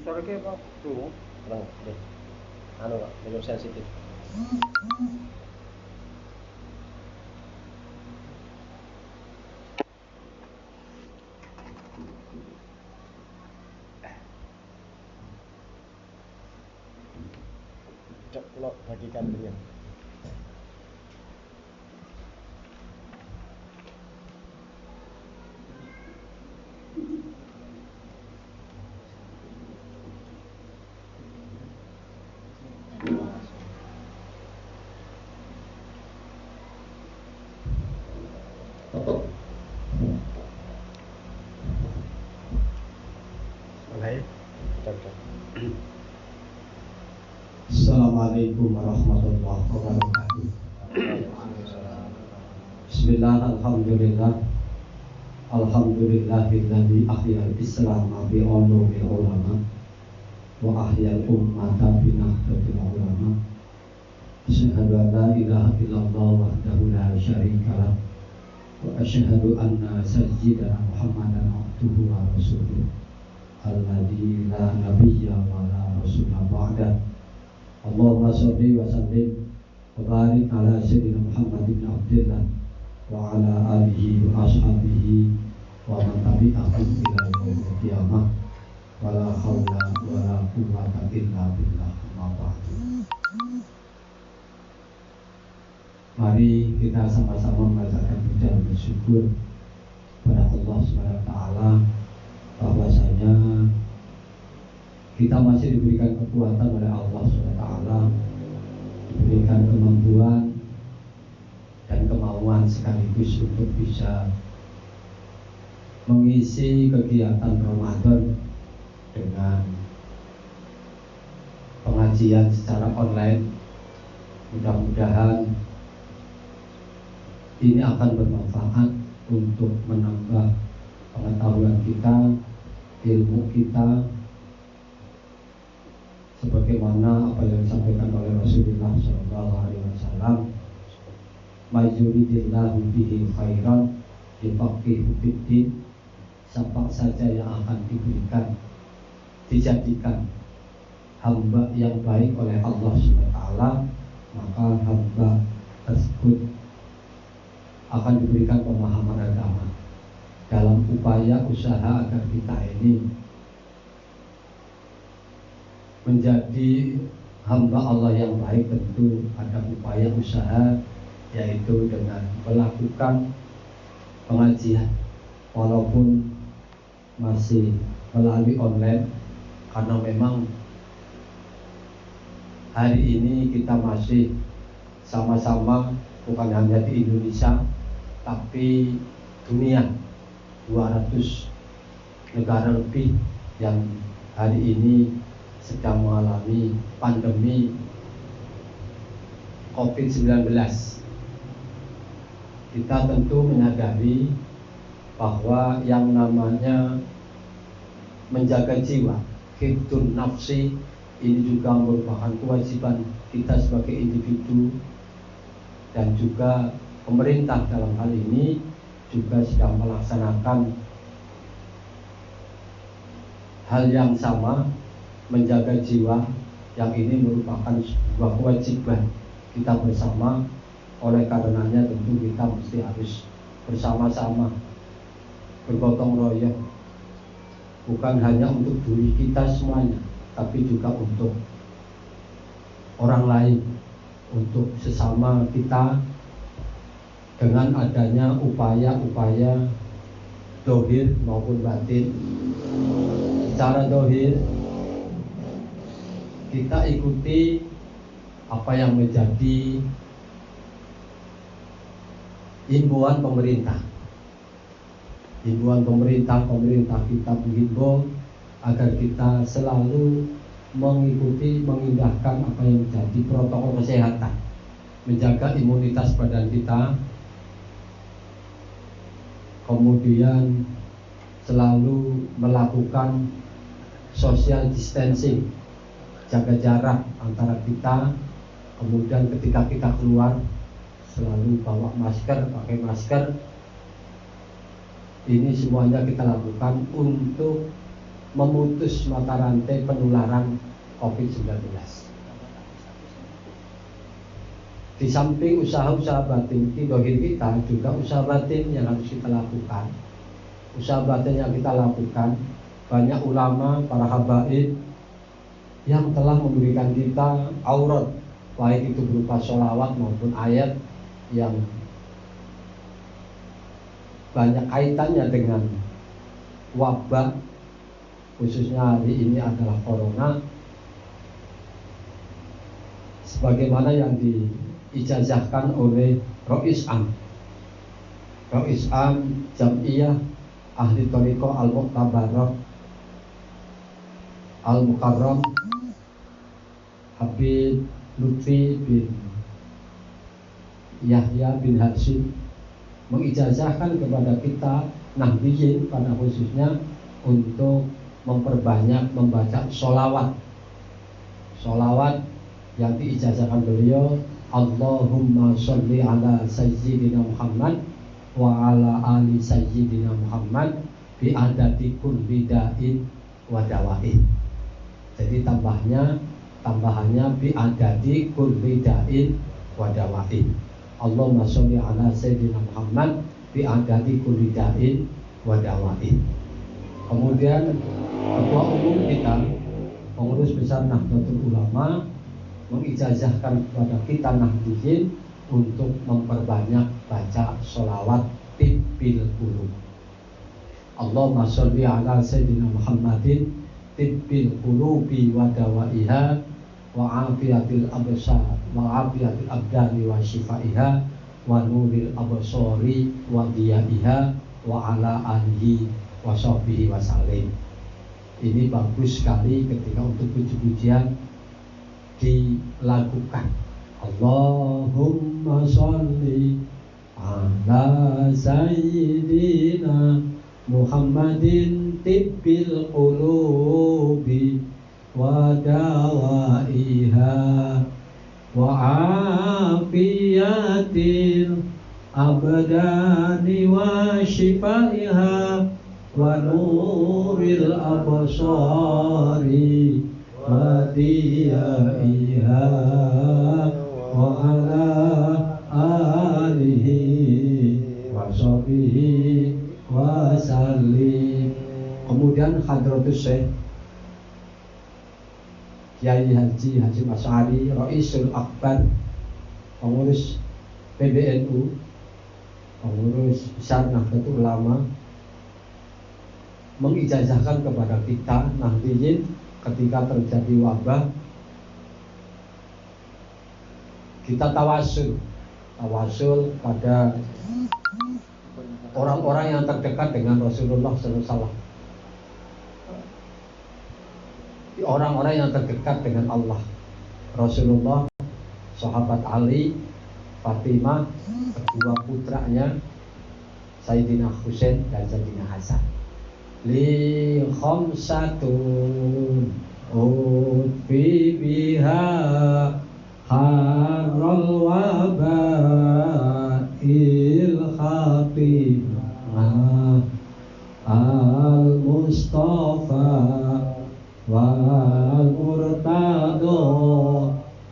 Suaranya apa? Tuh. Kurang deh. Anu Pak, belum sensitif. Cok kula bagikan dulu. Assalamualaikum warahmatullahi wabarakatuh. Bismillah, alhamdulillah. Alhamdulillahilladzi ahyal islam bi ulumil ulama wa ahyal ummata bi nahdlatil ulama. Asyhadu an la ilaha illallah wahdahu la syarika lah wa asyhadu anna sayyidana Muhammadan abduhu wa rasuluh alladzi la nabiyya wa la rasula ba'da. Allahumma sholli wa sallim wa barik ala sayyidina Muhammad bin Abdillah wa ala alihi wa ashabihi wa man tabi'ahum ila yaumil qiyamah wa la haula wa la quwwata illa billah. Amma ba'du. Mari kita sama-sama mengucapkan puja dan bersyukur kepada Allah Subhanahu wa taala bahwasanya kita masih diberikan kekuatan oleh Allah SWT, diberikan kemampuan dan kemauan sekaligus untuk bisa mengisi kegiatan Ramadan dengan pengajian secara online. Mudah-mudahan ini akan bermanfaat untuk menambah pengetahuan kita, ilmu kita, sebagaimana apa yang disampaikan oleh Rasulullah SAW, "Mayuridillahu bihi khairan yufaqihu fiddin." Siapa saja yang akan diberikan, dijadikan hamba yang baik oleh Allah SWT, maka hamba tersebut akan diberikan pemahaman agama dalam upaya usaha agar kita ini menjadi hamba Allah yang baik. Tentu ada upaya usaha, yaitu dengan melakukan pengajian walaupun masih melalui online, karena memang hari ini kita masih sama-sama bukan hanya di Indonesia tapi dunia, 200 negara lebih yang hari ini sedang mengalami pandemi COVID-19. Kita tentu menyadari bahwa yang namanya menjaga jiwa, hifdzun nafsi, ini juga merupakan kewajiban kita sebagai individu, dan juga pemerintah dalam hal ini juga sedang melaksanakan hal yang sama, menjaga jiwa, yang ini merupakan sebuah kewajiban kita bersama. Oleh karenanya tentu kita mesti harus bersama-sama bergotong royong, bukan hanya untuk diri kita semuanya, tapi juga untuk orang lain, untuk sesama kita, dengan adanya upaya-upaya dohir maupun batin. Secara dohir kita ikuti apa yang menjadi himbauan pemerintah. Himbauan pemerintah kita menghimbau agar kita selalu mengikuti, mengindahkan apa yang menjadi protokol kesehatan, menjaga imunitas badan kita, kemudian selalu melakukan social distancing, jaga jarak antara kita, kemudian ketika kita keluar selalu bawa masker, pakai masker. Ini semuanya kita lakukan untuk memutus mata rantai penularan COVID-19. Di samping usaha-usaha batin dohir kita, juga usaha batin yang harus kita lakukan. Usaha batin yang kita lakukan, banyak ulama, para habaib yang telah memberikan kita aurat, baik itu berupa sholawat maupun ayat yang banyak kaitannya dengan wabah, khususnya hari ini adalah corona, sebagaimana yang diijazahkan oleh Rois Am Jam'iyah Ahli Thariqah Al-Muqtabarah Al-Mukarram Habib Lutfi bin Yahya bin Hashim mengijazahkan kepada kita Nahdiyin pada khususnya untuk memperbanyak membaca sholawat yang diijazahkan beliau, Allahumma sholli ala sayyidina Muhammad wa ala ali sayyidina Muhammad bi adadi kulli da'in wa dawa'in. Jadi tambahannya bi adadi kulli da'in wa dawa'in. Allahumma sholli ala sayyidina Muhammad bi adadi kulli da'in wa dawa'in. Kemudian ketua umum kita, pengurus besar Nahdlatul Ulama, mengijazahkan kepada kita Nahdiyin untuk memperbanyak baca sholawat tibbil qulub. Allahumma sholli ala sayyidina Muhammadin tibbil qulubi wa dawaiha wa afiyatil absar wa afiyatil abdani wa shifaiha wa nuril absari wa diyaiha wa ala alihi wa sahbihi wa sallim. Ini bagus sekali ketika untuk puji-pujian dilakukan. Allahumma sholli ala sayyidina Muhammadin tibbil qulubi wa dawaiha wa afiyatil abdani wa shifaiha wa nuril absari wa diyaiha wa ala alihi wa sahbihi wa sallim. Kemudian Hadratus Syekh Kiai Haji Hasyim Asy'ari Raisul Akbar, pengurus PBNU, pengurus besar Nahdlatul Ulama, mengijazahkan kepada kita Nahdiyin ketika terjadi wabah, kita tawasul pada orang-orang yang terdekat dengan Rasulullah SAW, orang-orang yang terdekat dengan Allah, Rasulullah, sahabat Ali, Fatimah, kedua putranya Sayyidina Husain dan Sayyidina Hasan. Li khamsatun utfi biha harral wabail khatimah al-Mustafa wal Murtado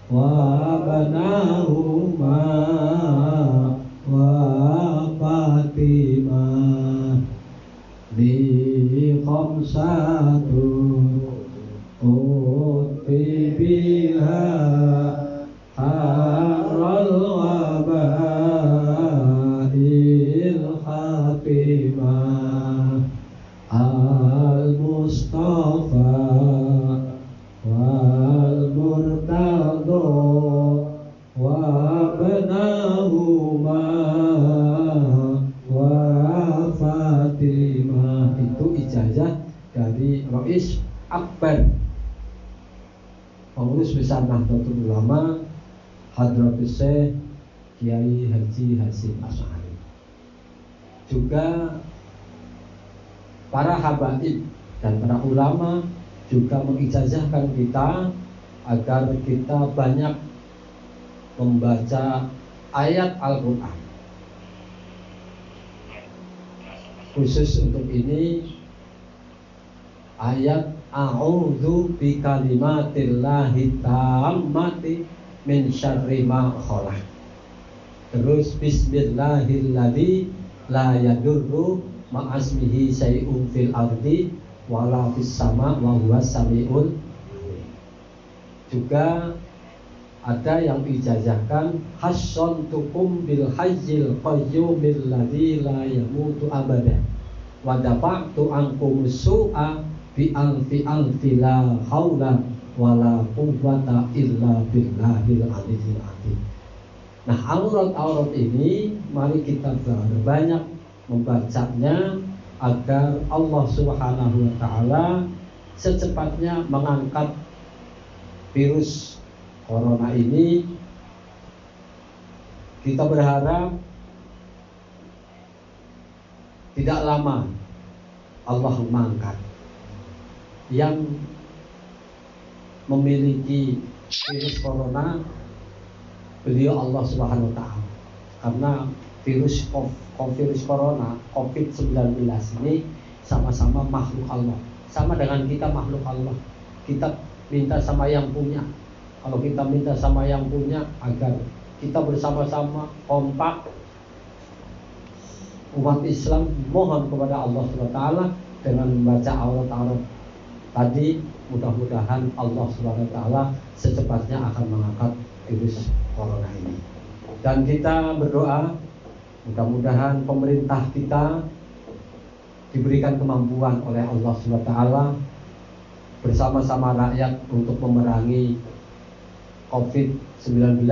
wa banahuma wa Fatimah li khamsatun utfi biha harral wabail khatimah al-Mustafa wal Murtado wa banahuma wa Fatimah. Itu ijazah dari Rois Akbar, pengurus besar Nahdlatul Ulama, Hadratus Syekh Kiai Haji Hasyim Asy'ari. Juga para habaib dan para ulama juga mengijazahkan kita agar kita banyak membaca ayat Al-Quran. Khusus untuk ini ayat a'udzu bikalimatillahi tammati min syarri ma khalaq. Terus bismillahilladzi la yadurru ma'asmihi syai'un fil ardi wala fis sama wa huwas samiul. Juga ada yang ijazahkan hasantukum bil hayyil qayyumil ladzi la yamutu abada wa dafa'tu ankum su'a bi alfi la haula wala quwwata illa billahil aliyyil azim. Nah, aurat-aurat ini mari kita berbanyak membacanya agar Allah Subhanahu wa taala secepatnya mengangkat virus corona ini. Kita berharap tidak lama Allah mengangkat. Yang memiliki virus corona beliau Allah Subhanahu wa taala. Karena virus corona COVID-19 ini sama-sama makhluk Allah. Sama dengan kita makhluk Allah. Kita minta sama yang punya. Kalau kita minta sama yang punya agar kita bersama-sama kompak umat Islam mohon kepada Allah Subhanahu wa taala dengan membaca aurat-aurat tadi, mudah-mudahan Allah Subhanahu wa taala secepatnya akan mengangkat virus corona ini. Dan kita berdoa mudah-mudahan pemerintah kita diberikan kemampuan oleh Allah Subhanahu wa taala bersama-sama rakyat untuk memerangi COVID-19.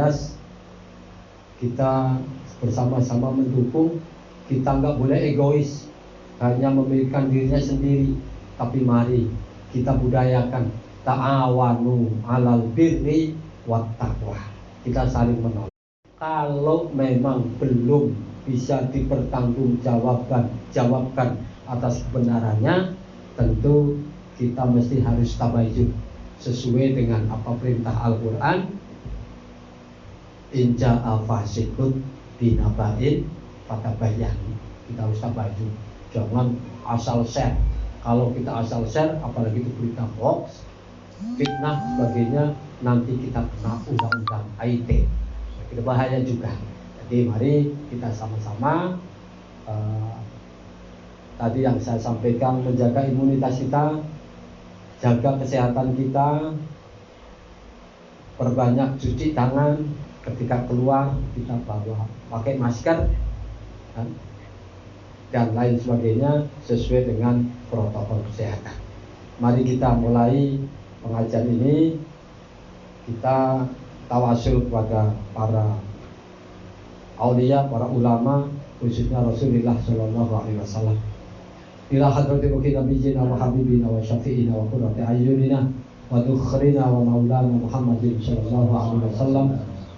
Kita bersama-sama mendukung. Kita nggak boleh egois hanya memikirkan dirinya sendiri, tapi mari kita budayakan ta'awanu 'alal birri wat taqwa. Kita saling menolong. Kalau memang belum bisa dipertanggungjawabkan atas kebenarannya, tentu kita mesti harus tabayun sesuai dengan apa perintah Al-Qur'an. In ja'a fasiqun binaba'in fatabayyan. Kita harus tabayun. Jangan asal share. Kalau kita asal share, apalagi itu berita hoax, fitnah, sebagainya, nanti kita kena undang-undang IT. Itu bahaya juga. Jadi mari kita sama-sama tadi yang saya sampaikan, menjaga imunitas kita, jaga kesehatan kita, perbanyak cuci tangan ketika keluar, kita bawa pakai masker dan lain sebagainya sesuai dengan protokol kesehatan. Mari kita mulai pengajian ini. Kita tawasul kepada para aulia, para ulama, khususnya Rasulullah Shallallahu Alaihi Wasallam. Ila hadratil nabiyina wa habibina wa syafi'ina wa qurrati ayyunina wa dukhrina wa maulana Muhammadin Shallallahu Alaihi Wasallam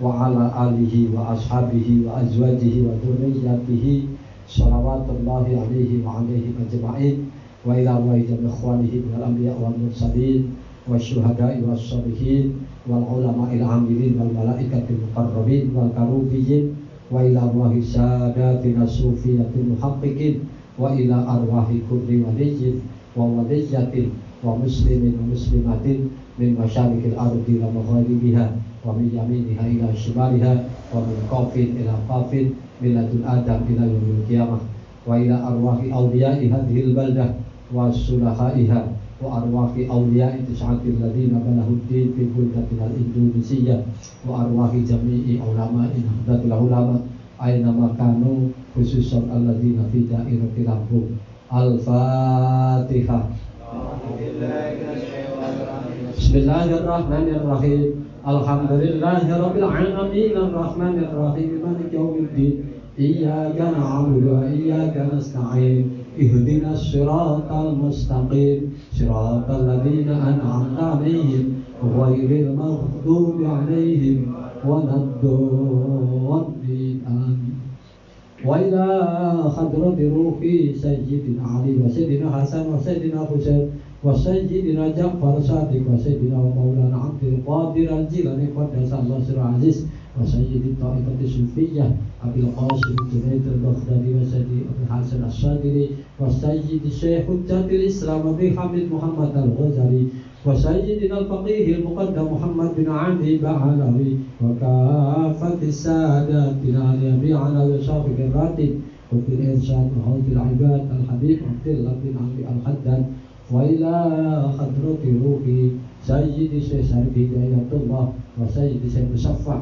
wa ala alihi wa ashabihi wa azwajihi wa dzurriyyatihi shalawatullahi alaihi wa alaihi ajma'in wa ila wajib ikhwanihi minal anbiya wal mursalin wa syuhada'i was sholihin wal ulama'il amilin wal malaikatil muqarrabin wal karubiyyin wa ila wahi sadatina sufiyatil muhaqqiqin wa ila arwahi kulli waliyyin wa waliyyatin wa muslimin wa muslimatin min masyarikil ardi wa magharibiha wa min yaminiha ila shimaliha wa min qafin ila qafin miladun adam ila yaumil qiyamah wa ila arwahi awliya'i hadhil baldah wa sulahaiha wa arwahi awliya'i tis'atil ladina balahuddin fi buldatin al-indonesia wa arwahi jami'i ulama'in hadatul ulama aina makanu khususan alladina fi da'iratil lampung. Al-Fatihah. Bismillahirrahmanirrahim. Alhamdulillahirabbil alamin arrahmanir rahim maliki yaumiddin. Iyyaka na'budu wa iyyaka nasta'in. Ihdinas siratal mustaqim. Siratal ladzina an'amta 'alaihim ghairil maghdubi 'alaihim waladdallin. Wa ila hadratir ruhi sayyidina Ali wa sayyidina Hasan wa sayyidina Husain wa sayyidina Ja'far Sadiq wa sayyidina Maulana Abdul Qadir Al-Jilani qaddasallahu sirra aziz wa sayyidina Ta'ifatis Sufiyyah أبي القاسم جنيد البغدادي وسيدي أبي الحسن الشاذلي وسيد الشيخ حجة الإسلام أبي حامد محمد الغزالي وسيدنا الفقيه المقدم محمد بن علي بعلوي وكافة السادات أبي علوي وشافق الراتب وفي الإرشاد وحوض العباد الحبيب عبد الله بن علي الحداد وإلى حضرة روحي سيد الشيخ شريف هداية الله وسيد الشيخ مشفع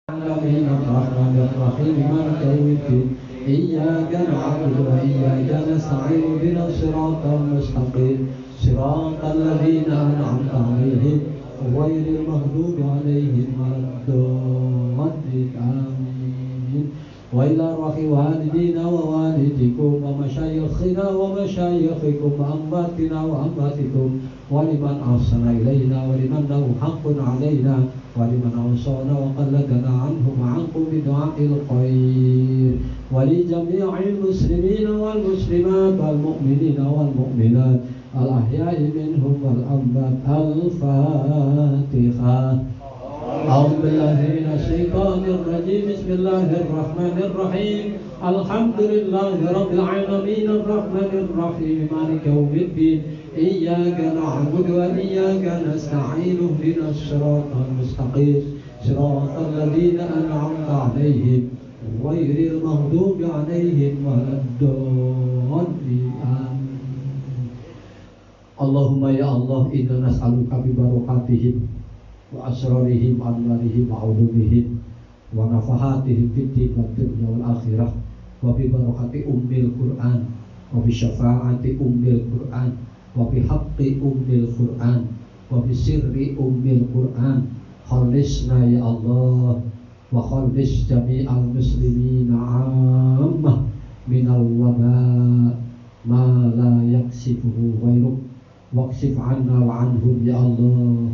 العالمين الرحمن الرحيم مالك يوم الدين إياك نعبد وإياك نستعين اهدنا الصراط المستقيم صراط الذين أنعمت عليهم غير المغضوب عليهم ولا الضالين آمين وإلى أرواح والدينا ووالديكم ومشايخنا ومشايخكم وأمواتنا وأمواتكم ولمن أحسن إلينا ولمن له حق علينا ولمن أوصانا وقلدنا عنهم عنكم بدعاء الخير ولجميع المسلمين والمسلمات والمؤمنين والمؤمنات الأحياء منهم والأموات الفاتحة أعوذ بالله من الشيطان الرجيم بسم الله الرحمن الرحيم الحمد لله رب العالمين الرحمن الرحيم مالك يوم الدين إياك نعبد وإياك نستعين اهدنا الصراط المستقيم صراط الذين أنعمت عليهم غير المغضوب عليهم ولا الضالين آمين اللهم يا الله إنا نسألك ببركاتهم وأسرارهم وأنوارهم وعلومهم ونفحاتهم في الدين والدنيا والآخرة وببركة أم القرآن وبشفاعة أم القرآن وبحق أم القرآن وبسر أم القرآن خلصنا يا الله وخلص جميع المسلمين عامة من الوباء ما لا يكشفه غيرك واكشف عنا وعنهم يا الله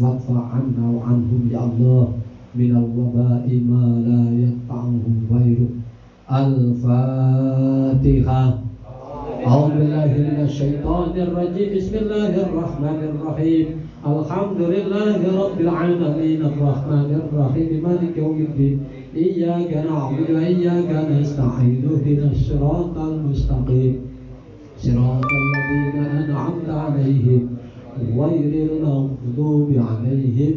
واكفى عنا وعنهم يا الله من الوباء ما لا يقطعه غيرك الفاتحة أعوذ بالله من الشيطان الرجيم بسم الله الرحمن الرحيم الحمد لله رب العالمين الرحمن الرحيم مالك يوم الدين إياك نعبد وإياك نستعين اهدنا الصراط المستقيم صراط الذين أنعمت عليهم غير المغضوب عليهم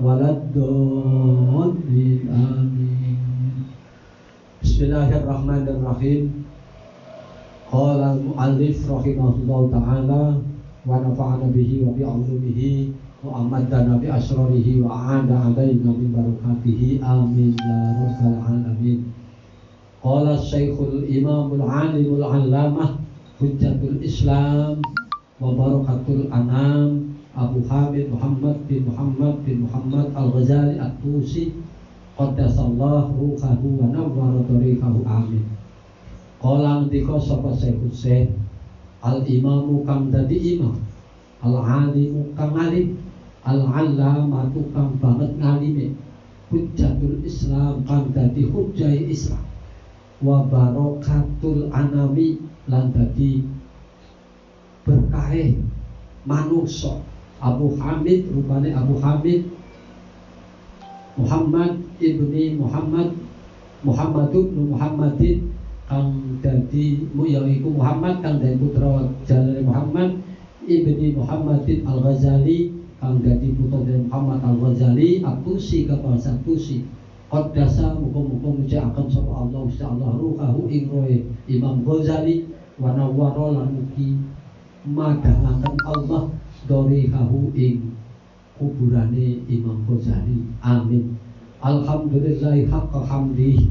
ولا الضالين آمين بسم الله الرحمن الرحيم قال المؤلف رحمه الله تعالى ونفعنا به وبعلومه وأمدنا بأسراره وأعاد علينا من بركاته آمين يا رب العالمين قال الشيخ الإمام العالم العلامة حجة الإسلام وبركة الأنام أبو حامد محمد بن محمد الغزالي الطوسي قدس الله روحه ونور طريقه آمين Qala ndika sapa Syekh al-imamu kang dadi imam, al-alimu kang alim, al-allamatu kang banget ngalime, hujjatul Islam kang dadi hujjah Islam, wa barakatul anami lan dadi berkah manungsa. Abu Hamid rupane Abu Hamid Muhammad ibni Muhammad Muhammadun Muhammadin kang dadi yaiku Muhammad kang dadi putra jalane Muhammad ibni Muhammadin Al-Ghazali kang dadi putra dari Muhammad Al-Ghazali At-Tusi kapasa Tusi qaddasa muga-muga mujiaken sapa Allah Gusti Allah ruhahu ing roe Imam Ghazali wa nawwara lan mugi madhangaken Allah dorihahu ing kuburane Imam Ghazali amin alhamdulillahi haqqa hamdihi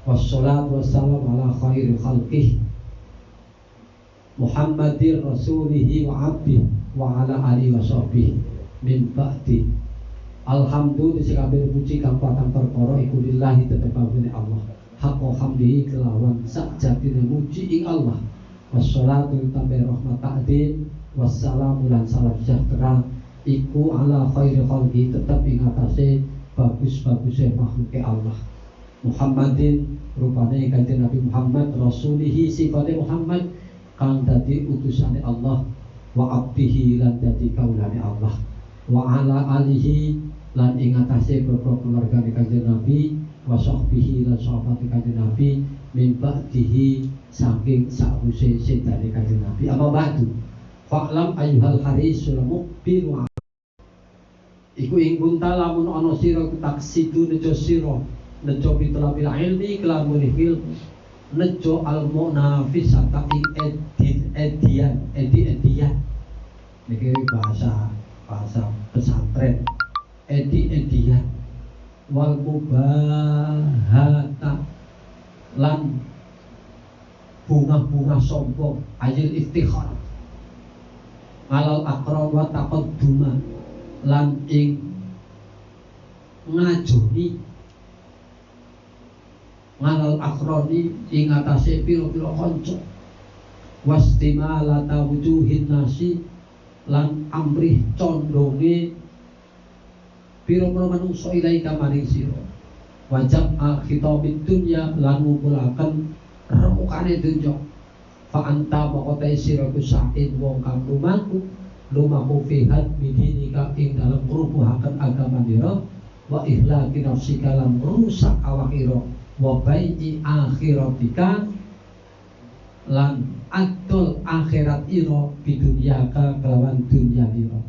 wassalatu wassalamu ala khairi khalqih Muhammadir rasulihi wa abdih wa ala alihi wa sahbihi min ba'di alhamdulillah sekabeh puji kang patang perkara iku lillahi tetepane Allah haqqa hamdihi kelawan sakjatine muji ing Allah wassalatu tambah rahmat ta'din wassalamu lan salam sejahtera iku ala khairi khalqi tetep ing atase bagus-bagusé makhluke Allah Muhammadin rupane kanjeng Nabi Muhammad rasulihi sifate Muhammad kang dadi utusane Allah wa abdihi lan dadi kaulane Allah wa ala alihi lan ing atase keluargane kanjeng Nabi wa sahbihi lan sahabate kanjeng Nabi min ba'dihi saking sakwise sedane kanjeng Nabi. Amma ba'du fa'lam ayyuhal harisul mukbir wa iku ing kunta lamun ana sira taksidu nejo sira nejo bitlabil ilmi kelamun ilmu nejo al munafisata ing edian niki bahasa pesantren edian wal mubahata lan bunga-bunga sombong ajil iftikhar alal aqran wa taqadduma lan ing ngajoni ngalal akroni ing atase pira-pira kanca wastimalata wujuhin nasi lan amrih condonge pira-pira manungsa ilahi kamari sira wajib khitabid dunya lan ngumpulaken remukane donya fa anta maqata sira ku sa'id wong kang lumaku fihat bidinika ing dalam merubuhaken agama nira wa ihlaki nafsika lan rusak awak ira wa bai'i akhiratika lan adol akhirat ira bidunyaka kelawan dunya ira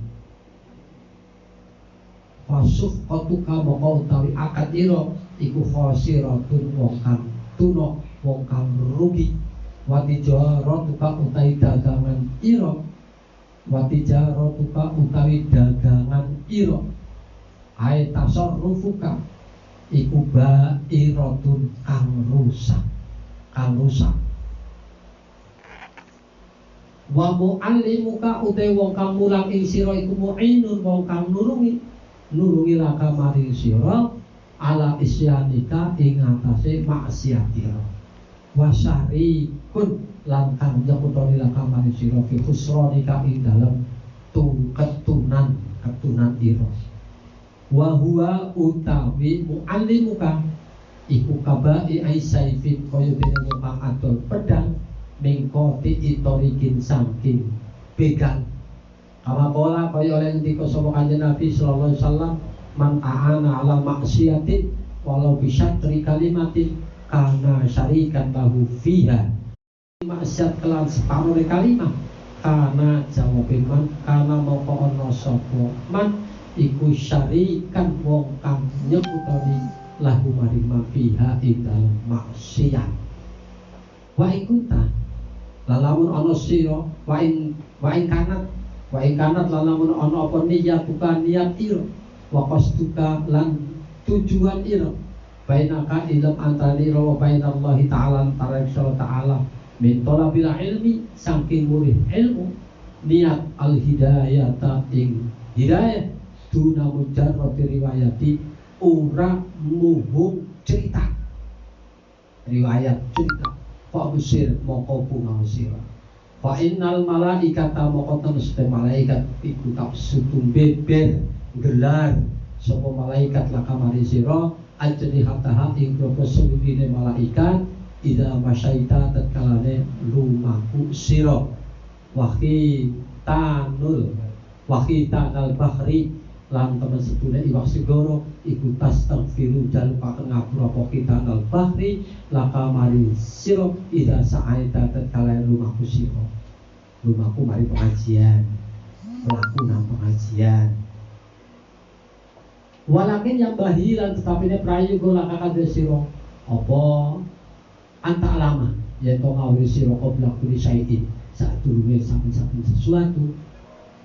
fasuf qatuka moko utawi akad ira iku khosiratun wong kang tuna wong kang rugi wa tijaratuka utawi dagangan ira watijaratuka utawi dagangan ira ae tasarrufuka iku bairatun kang rusak wa muallimuka utai wong kang mulang ing sira iku mu'inun wong kang nulungi laka maring sira ala isyanika ing atase maksiat ira wasari kun lan kang nyekutoni laka maring sira fi khusranika ing dalem ketunan ira wa huwa utawi muallimuka iku kabai aisaifin kaya dene kang adol pedang mengkoti itorikin saking begal kama pola kaya oleh ndika sapa kanjeng Nabi sallallahu alaihi wasallam man ta'ana ala maksiatin walau bisyatri kalimatin kana syarikan lahu fiha maksiat kelan separuh kalimat kana jawabe man kana moko ana sapa man iku syarikan wong kang nyekutoni lahu maring fiha ing dalem maksiat wa ikuta lalamun ana sira wa ing kanat lalamun ana apa niat bukan niat ira wa qasduka lan tujuan ira bainaka ilm antani wa bainallahi ta'ala antara Allah ta'ala min talabil ilmi saking murid ilmu niat al hidayata ing hidayah duna mujarrad riwayati ora muhung cerita riwayat cerita fa usir moko bunga sira fa innal malaikata moko temeste malaikat iku tafsutum beber gelar sapa malaikat lakamari sira ajri hataha ing propos suwine malaikat ida masyaita tatkalane lumaku sira wahi tanal bahri lan temen sedune iwak segoro iku tastaghfiru jalupaken ngapura apa kita nal bahri lakamari sira ida sa'aita tatkalane lumaku sira lumaku mari pengajian melaku nang pengajian walakin yang bahilan tetapi ini prayoga lakakadre siro apa anta alama yaitu ngawri siro qabla kulli syai'in saat turunnya samping sesuatu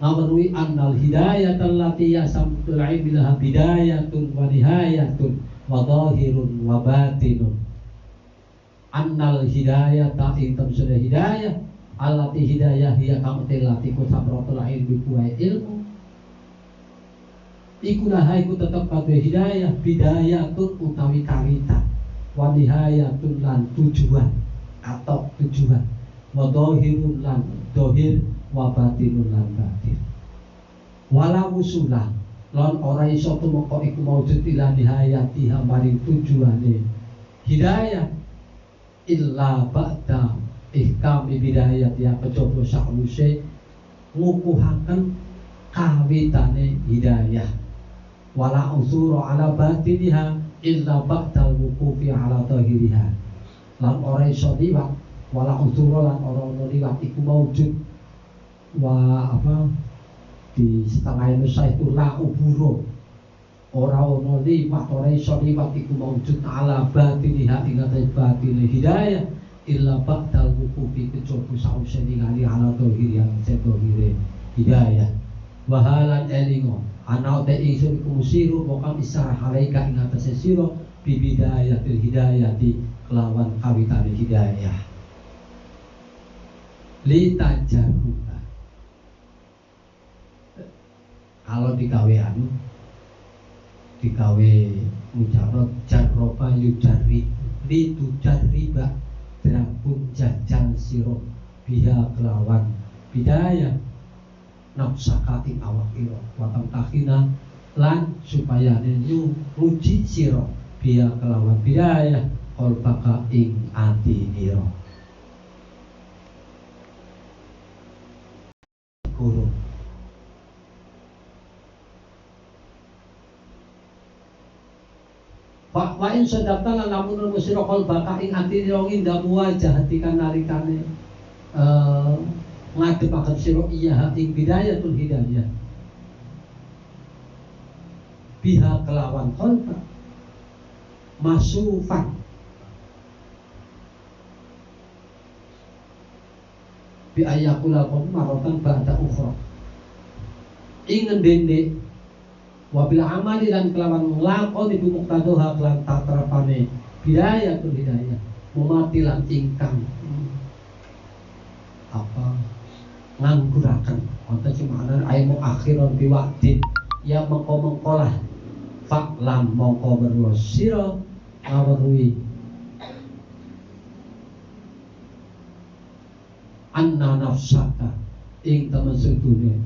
ngawarui annal hidayat allati yasamtul ilmilah bidayatun wa nihayatun wa dhahirun wa batinun annal hidayat ta'intam sudah hidayah allati hidayah hiya kamtelati kusabratul ilmi kuai ilmu ikulah iku tetap pada hidayah bidayatun utawi kawitan wa nihayatun lan tujuan atau tujuan wa dhahirun lan dhahir wa batinun lan batin wala usulah lan ora iso tumeka iku maujud ila nihayati maring tujuane hidayah illa ba'da ihkam bidayat ya kejaba sakwise ngukuhaken kawitane hidayah wala usura ala batiniha illa ba'dal wuqufi ala tahiriha. Lan ora iso liwat wala udhura lan ora ono liwat iku maujud wa apa di setengah Indonesia itu la uburo ora ono liwat ora iso liwat iku maujud ala batiniha ing atase batine hidayah illa ba'dal wuqufi kecoba sause ningali ala tahiriha setahire hidayah wahalan elingo ana te ingsun kusiru mokam isarah alaika ing atase sira bibidayatil hidayati kelawan kawitane hidayah li tajarruba. Kalau digawe anu digawe mujarad jarroba yujarri li tujarriba drabun jajal sira biha kelawan bidayah nafsaka ing awak ira wa tamtahina lan supaya nyu uji sira biha kelawan bidayah qalbaka ing ati ira guru wa in sadaqta lan lamun musira qalbaka ing ati ira inda muwajahatikan nalikane ngadepaken sira iya ing bidayatul hidayah biha kelawan qalba masufan bi ayakula marotan ba'da ukhra ing ngendene wabil amali lan kelawan nglakoni bi muqtadaha kelan tatrapane bidayatul hidayah mematilan ingkang apa ngangguraken wonten sing maknane aimu akhiron biwaqtin ya mengko-mengkolah faklam mongko weruh sira ngaweruhi anna nafsaka ing temen sedune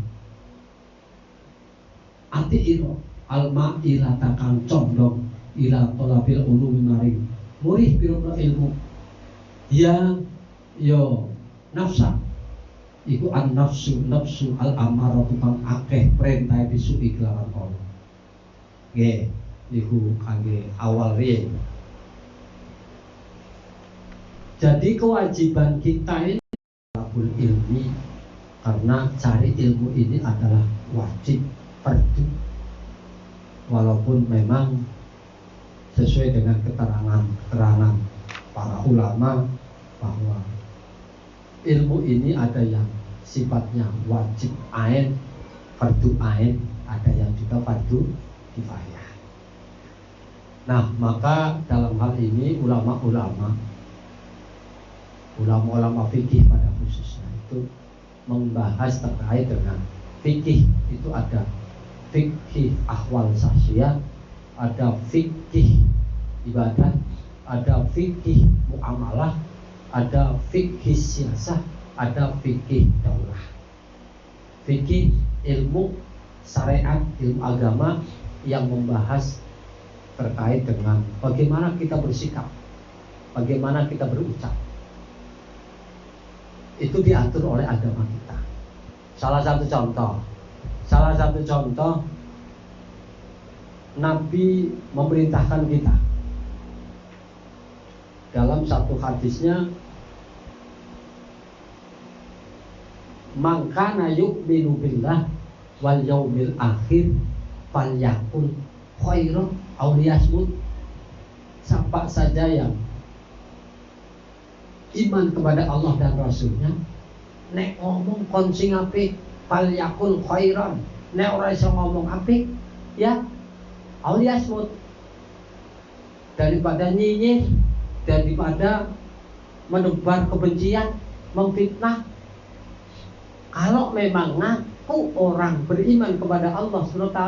ati ira alma ila takang condong ila talabil ulumi maring murih pira ilmu ya yo nafsa iku an nafsu al amaratu kang akeh perintah disuki kelawan Allah nggih iku kangge awal riyen. Jadi kewajiban kita ini talabul ilmi karena cari ilmu ini adalah wajib fardu walaupun memang sesuai dengan keterangan para ulama bahwa ilmu ini ada yang sifatnya wajib ain, fardu ain, ada yang juga fardu kifayah. Nah, maka dalam hal ini ulama-ulama fikih pada khususnya itu membahas terkait dengan fikih itu ada fikih ahwal sahsiyah, ada fikih ibadah, ada fikih muamalah, ada fikih siasah, ada fikih daulah. Fikih ilmu syariat, ilmu agama yang membahas terkait dengan bagaimana kita bersikap, bagaimana kita berucap. Itu diatur oleh agama kita. Salah satu contoh Nabi memerintahkan kita dalam satu hadisnya, man kana yu'minu billah wal yaumil akhir falyakul khairan aw liyasmut. Siapa saja yang iman kepada Allah dan Rasulnya, nek ngomong kon sing apik falyakul khairan, nek ora iso ngomong apik ya aw liyasmut, daripada nyinyir, daripada menebar kebencian, memfitnah. Kalau memang ngaku orang beriman kepada Allah SWT,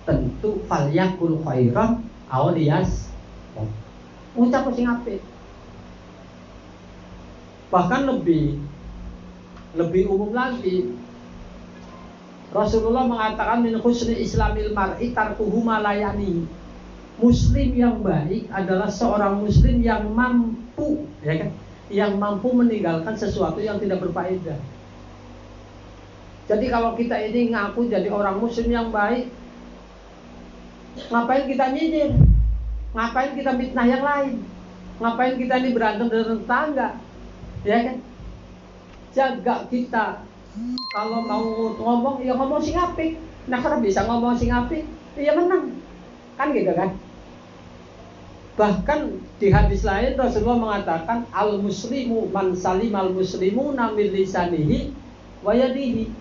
tentu falyakul khairan aw liyasmut, ucap sing apik. Bahkan lebih umum lagi, Rasulullah mengatakan min husni islamil mar'i tarkuhu ma la ya'ni. Muslim yang baik adalah seorang muslim yang mampu, ya kan? Yang mampu meninggalkan sesuatu yang tidak berfaedah. Jadi kalau kita ini ngaku jadi orang muslim yang baik, ngapain kita nyinyir? Ngapain kita fitnah yang lain? Ngapain kita ini berantem dengan tetangga? Ya kan? Jaga kita. Kalau mau ngomong, ya ngomong sing apik. Nah, kalau bisa ngomong sing apik, ya menang. Kan gitu kan? Bahkan di hadis lain Rasulullah mengatakan al-muslimu man salimal muslimuna min lisanihi wa yadihi.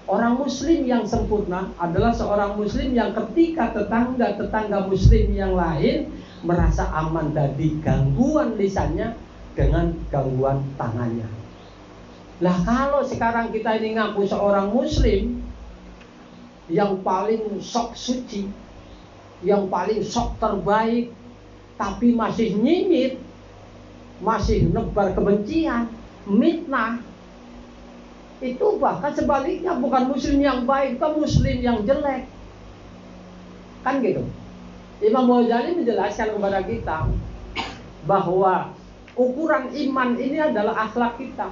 Orang muslim yang sempurna adalah seorang muslim yang ketika tetangga muslim yang lain merasa aman dari gangguan lisannya dengan gangguan tangannya. Lah kalau sekarang kita ini ngaku seorang muslim yang paling sok suci, yang paling sok terbaik, tapi masih nyinyir, masih nebar kebencian, mitnah, itu bahkan sebaliknya bukan muslim yang baik, itu muslim yang jelek. Kan gitu. Imam Ghazali menjelaskan kepada kita bahwa ukuran iman ini adalah akhlak kita.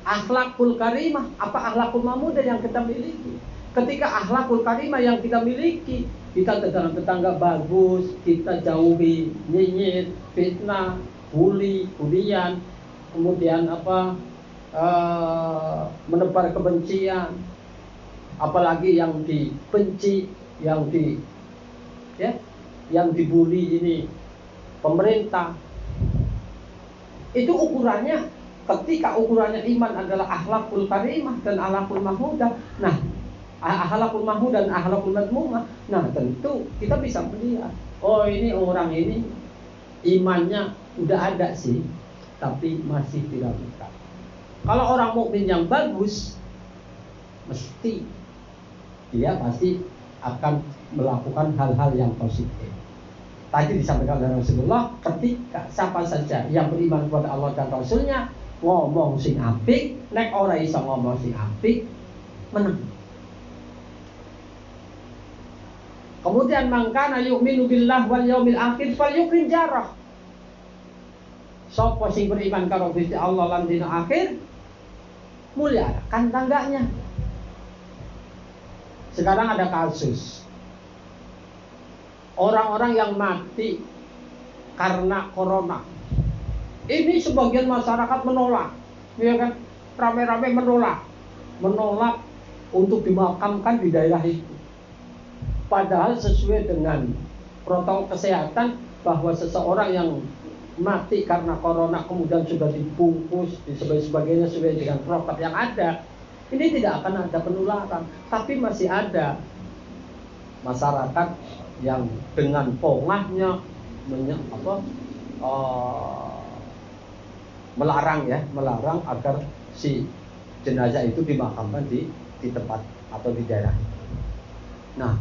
Akhlakul karimah, apa akhlakul mahmudah yang kita miliki. Ketika akhlakul karimah yang kita miliki, kita tetangga bagus, kita jauhi nyinyir, fitnah, bulian, kemudian menebar kebencian, apalagi yang dibenci, yang dibully ini pemerintah. Itu ukurannya, ketika ukurannya iman adalah akhlakul karimah dan akhlakul mahmudah. Nah, akhlakul mahmudah dan akhlakul madmumah. Nah, tentu kita bisa melihat, oh ini orang ini imannya udah ada sih, tapi masih diragukan. Kalau orang mukmin yang bagus, mesti dia pasti akan melakukan hal-hal yang positif. Tadi disampaikan oleh Rasulullah, ketika siapa saja yang beriman kepada Allah dan Rasulnya ngomong sing apik, nek ora iso ngomong sing apik, menang. Kemudian mangkana yu'minu billah wal yaumil akhir falyukrim jarah. Sapa sing beriman karo Gusti Allah lan dina akhir, muliakan tangganya. Sekarang ada kasus orang-orang yang mati karena corona. Ini sebagian masyarakat menolak, ya kan? Rame-rame menolak untuk dimakamkan di daerah itu. Padahal sesuai dengan protokol kesehatan bahwa seseorang yang mati karena corona kemudian sudah dibungkus di sebagainya sesuai dengan protokol yang ada, ini tidak akan ada penularan. Tapi masih ada masyarakat yang dengan pongahnya melarang agar si jenazah itu dimakamkan di tempat atau di daerah. Nah,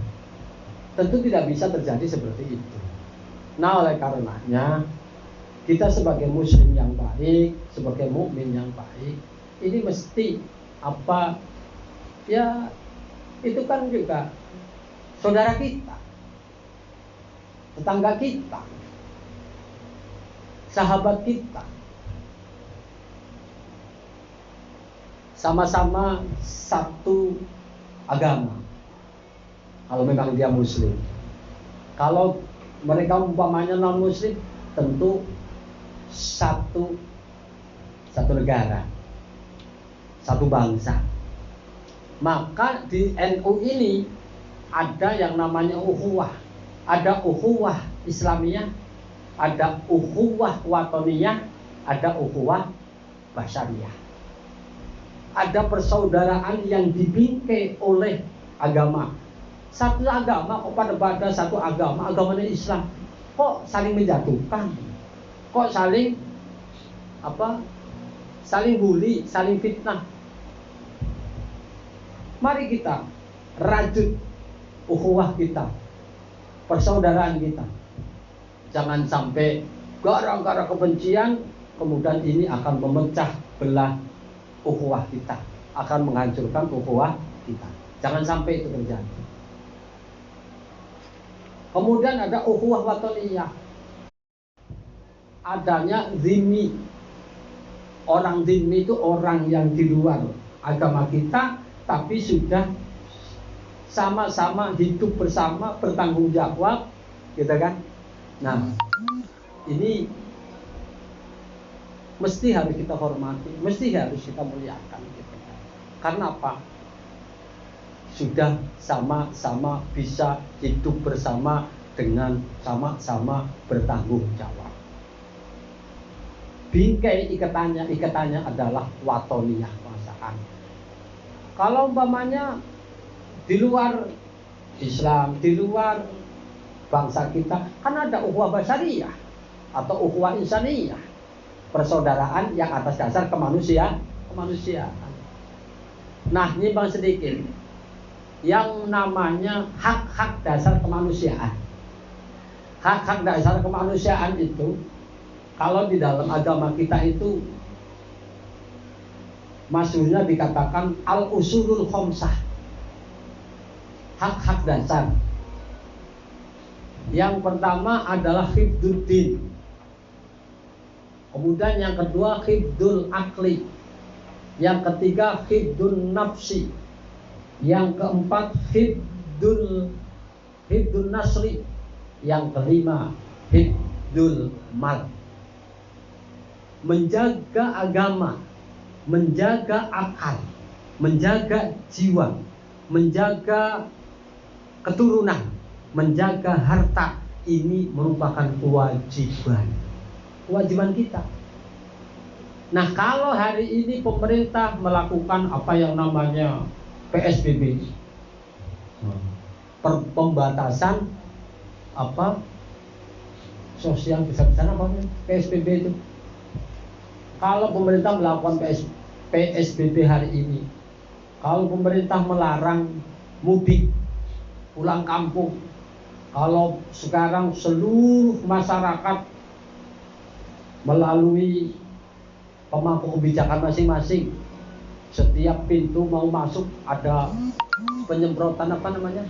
tentu tidak bisa terjadi seperti itu. Nah, oleh karenanya kita sebagai muslim yang baik, sebagai mukmin yang baik, ini mesti itu kan juga saudara kita, tetangga kita, sahabat kita, sama-sama satu agama. Kalau memang dia muslim. Kalau mereka umpamanya non muslim, tentu satu negara, satu bangsa. Maka di NU ini ada yang namanya ukhuwah. Ada ukhuwah Islamiyah, ada ukhuwah watoniyah, ada ukhuwah basyariyah. Ada persaudaraan yang dibingkai oleh agama. Satu agama kok pada satu agama, agamanya Islam, kok saling menjatuhkan, kok saling bully, saling fitnah. Mari kita rajut ukhuwah kita, persaudaraan kita. Jangan sampai gara-gara kebencian kemudian ini akan memecah belah ukhuwah kita, akan menghancurkan ukhuwah kita. Jangan sampai itu terjadi. Kemudian ada ukhuwah watoniyah. Adanya zimmi. Orang zimmi itu orang yang di luar agama kita, tapi sudah sama-sama hidup bersama, bertanggung jawab, gitu kan? Nah, ini mesti harus kita hormati, mesti harus kita muliakan gitu. Karena apa? Sudah sama-sama bisa hidup bersama dengan sama-sama bertanggung jawab. Bingkai ikatannya adalah watoniyah, perasaan. Kalau umpamanya di luar Islam, di luar bangsa kita, kan ada ukhuwah basyariyah atau ukhuwah insaniyah, persaudaraan yang atas dasar kemanusiaan. Nah, nyimbang sedikit, yang namanya hak-hak dasar kemanusiaan. Hak-hak dasar kemanusiaan itu, kalau di dalam agama kita itu maksudnya dikatakan al-usulul khamsah. Hak-hak dasar. Yang pertama adalah hifdzuddin. Kemudian yang kedua hifdzul akli. Yang ketiga hifdzun nafsi. Yang keempat hifdzul nasri. Yang kelima hifdzul mal. Menjaga agama, menjaga akal, menjaga jiwa, menjaga keturunan, menjaga harta, ini merupakan kewajiban kita. Nah, kalau hari ini pemerintah melakukan apa yang namanya PSBB, pembatasan apa sosial besar-besaran, apa PSBB itu. Kalau pemerintah melakukan PSBB hari ini, kalau pemerintah melarang mudik pulang kampung, kalau sekarang seluruh masyarakat melalui pemangku kebijakan masing-masing, setiap pintu mau masuk ada penyemprotan apa namanya,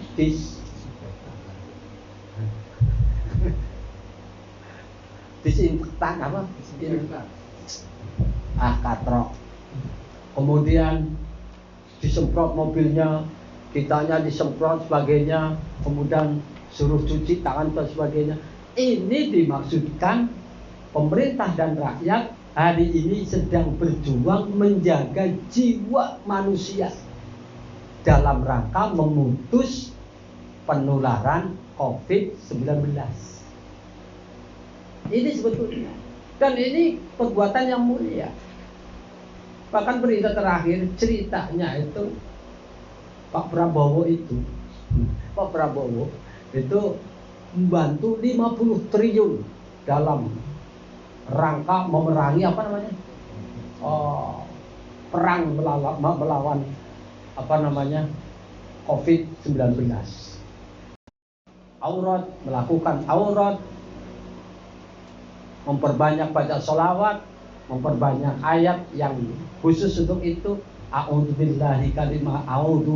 disinfektan apa? Katrok. Kemudian disemprot mobilnya, kitanya disemprot sebagainya, kemudian suruh cuci tangan dan sebagainya. Ini dimaksudkan pemerintah dan rakyat hari ini sedang berjuang menjaga jiwa manusia dalam rangka memutus penularan COVID-19. Ini sebetulnya, dan ini perbuatan yang mulia. Bahkan berita terakhir ceritanya itu Pak Prabowo itu membantu 50 triliun dalam rangka memerangi apa namanya, perang melawan apa namanya COVID-19. Melakukan aurat, memperbanyak baca sholawat, memperbanyak ayat yang khusus untuk itu. A'udzu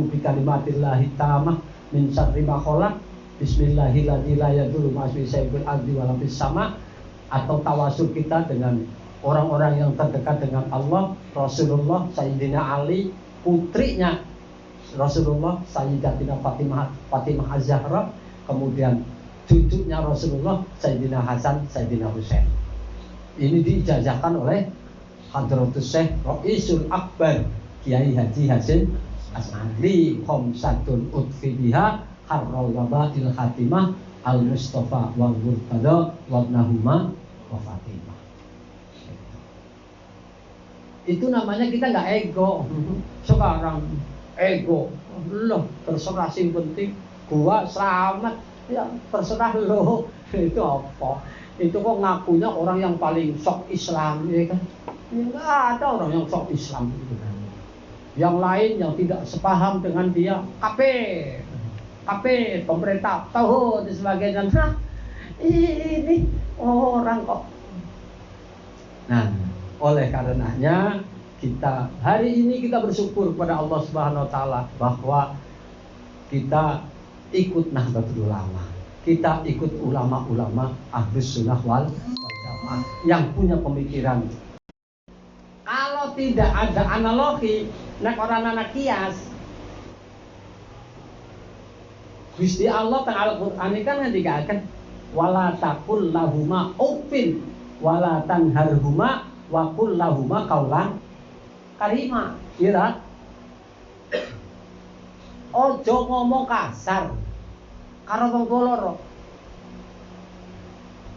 bikalimatillahi tammah min syarri ma khalaq. Bismillahirrahmanirrahim. La yadurru ma'asmi syai'un ardi wa fis sama. Atau tawasul kita dengan orang-orang yang terdekat dengan Allah, Rasulullah, Sayyidina Ali, putrinya Rasulullah, Sayyidatina Fatimah Az-Zahra, kemudian cucunya Rasulullah, Sayyidina Hasan, Sayyidina Husain. Ini diijazahkan oleh Hadratus Syekh Ra'isul Akbar Kiai Haji Hasyim As'ari, khamsatun utfi biha harral wabail khatimah al-Mustafa wal Murtada wa ibnahuma wa Fatimah. Itu namanya kita nggak ego. Sekarang ego, loh terserah, sing penting gua selamat, ya terserah lo. Itu apa? Itu kok ngakunya orang yang paling sok Islam, ya kan? Enggak ada orang yang sok Islam gitu kan. Yang lain yang tidak sepaham dengan dia kafir, pemerintah tahu dan sebagainya. Nah, ini orang kok. Nah, oleh karenanya kita hari ini kita bersyukur kepada Allah Subhanahu wa taala bahwa kita ikut Nahdlatul Ulama. Kita ikut ulama-ulama Ahlus Sunnah wal Jamaah yang punya pemikiran. Kalau tidak ada analogi, nek orang anak kias. Gusti Allah teng Al-Qur'an kan ngendikaken wala taqul lahuma uffin wala tanharhuma wa qul lahuma qaulan karima. Kira ojo ngomong kasar karo wong tuwa loro.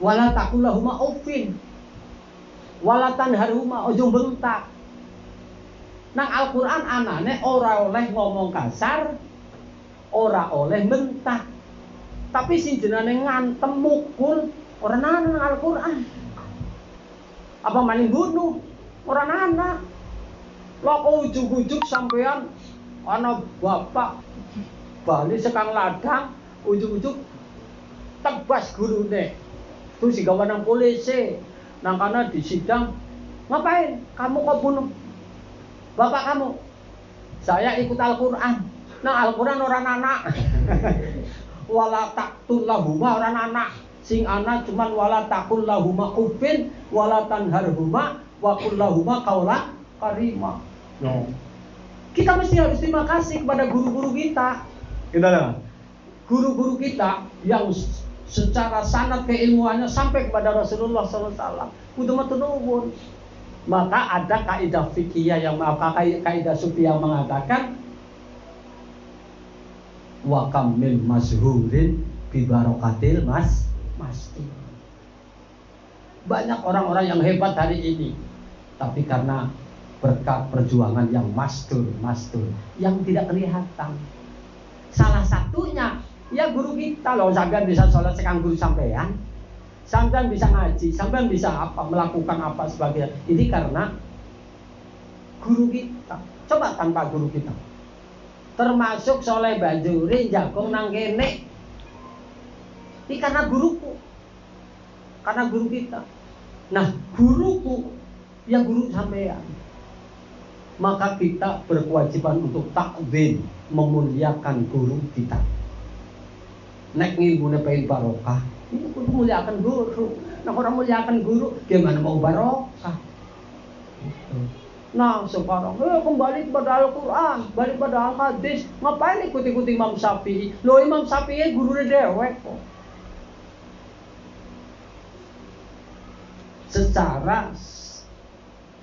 Wala taqul lahuma uffin wala tanharhuma, ojo bentak. Nang Al-Qur'an anane ora oleh ngomong kasar, ora oleh bentak. Tapi sing jenenge ngantem mukul ora ana nang Al-Qur'an. Apa maning bunuh ora ana. Lha kok ujug-ujug sampean ana bapak bali sekang ladang ujug-ujug tebas gurune. Terus digawa nang polisi, nang kana disidang. Ngapain? Kamu kok bunuh bapak kamu? Saya ikut Al-Qur'an. Nang Al-Qur'an ora ana. Wala taqtul lahuma ora ana. Sing ana cuman wala taqul lahuma uffin wala tanharhuma wa qul lahuma qaulan karima. No. Kita mesti harus terima kasih kepada guru-guru kita. Kita guru-guru kita yang secara sanad keilmuannya sampai kepada Rasulullah SAW. Kudu maka ada kaidah fikih yang kaidah sufi yang mengatakan wa kam min mazhurin bi barakatil masjid. Banyak orang-orang yang hebat hari ini, tapi karena berkat perjuangan yang mastur yang tidak kelihatan. Salah satunya ya guru kita loh. Sampean bisa sholat sekang guru sampean, sampean bisa ngaji, sampean bisa melakukan apa sebagainya. Ini karena guru kita. Coba tanpa guru kita, termasuk Soleh Banjuri jagung nang kene, ini karena guruku, karena guru kita. Nah guruku ya guru sampean, maka kita berkewajiban untuk takzim, memuliakan guru kita. Nek ngilmune pengen barokah, itu kudu muliakan guru. Nah orang muliakan guru, gimana mau barokah? Nah sekarang kembali kepada Al-Quran, balik pada Al-Hadis. Ngapain ikut-ikut Imam Syafi'i? Loh Imam Syafi'i gurunya dewek kok. Secara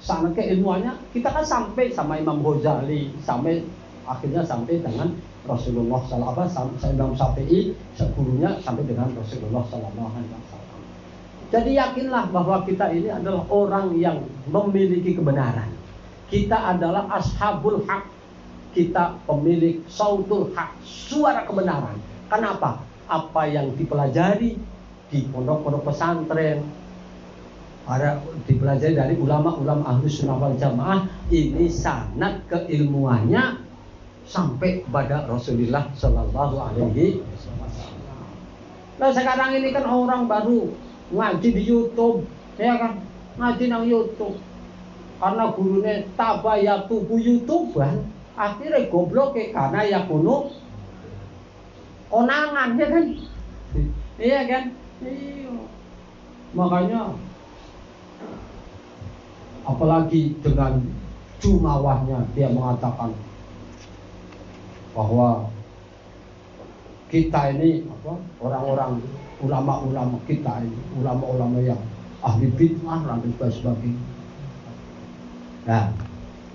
sana keilmuannya kita kan sampai sama Imam Ghazali, sampai akhirnya sampai dengan Rasulullah SAW. Sampai Imam Syafi'i gurunya sampai dengan Rasulullah SAW. Jadi yakinlah bahwa kita ini adalah orang yang memiliki kebenaran. Kita adalah ashabul haq. Kita pemilik sautul haq, suara kebenaran. Kenapa? Apa yang dipelajari di pondok-pondok pesantren, ada dipelajari dari ulama-ulama Ahlus Sunnah wal Jamaah, ini sanad keilmuannya sampai pada Rasulullah Sallallahu Alaihi Wasallam. Nah sekarang ini kan orang baru ngaji di YouTube, ya kan? Ngaji nang YouTube. Karena gurunya tabayatu bu YouTuber, akhirnya goblok karena ya kuno konangan, ya kan? Iya kan? Iya. Makanya apalagi dengan jumawahnya dia mengatakan bahwa kita ini orang-orang ulama-ulama kita ini, ulama-ulama yang ahli bid'ah dan sebagainya. Nah,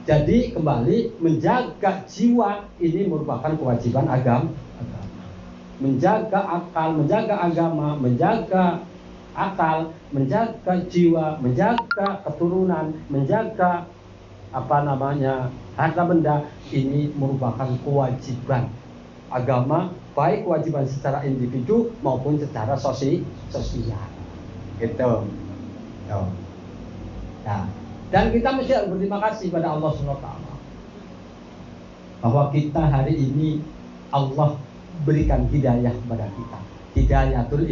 jadi kembali menjaga jiwa ini merupakan kewajiban agama. Menjaga akal, menjaga agama, menjaga akal, menjaga jiwa, menjaga keturunan, menjaga harta benda, ini merupakan kewajiban agama, baik kewajiban secara individu maupun secara sosial. Gitu. Nah, dan kita mesti berterima kasih pada Allah SWT bahwa kita hari ini Allah berikan hidayah kepada kita, hidayatul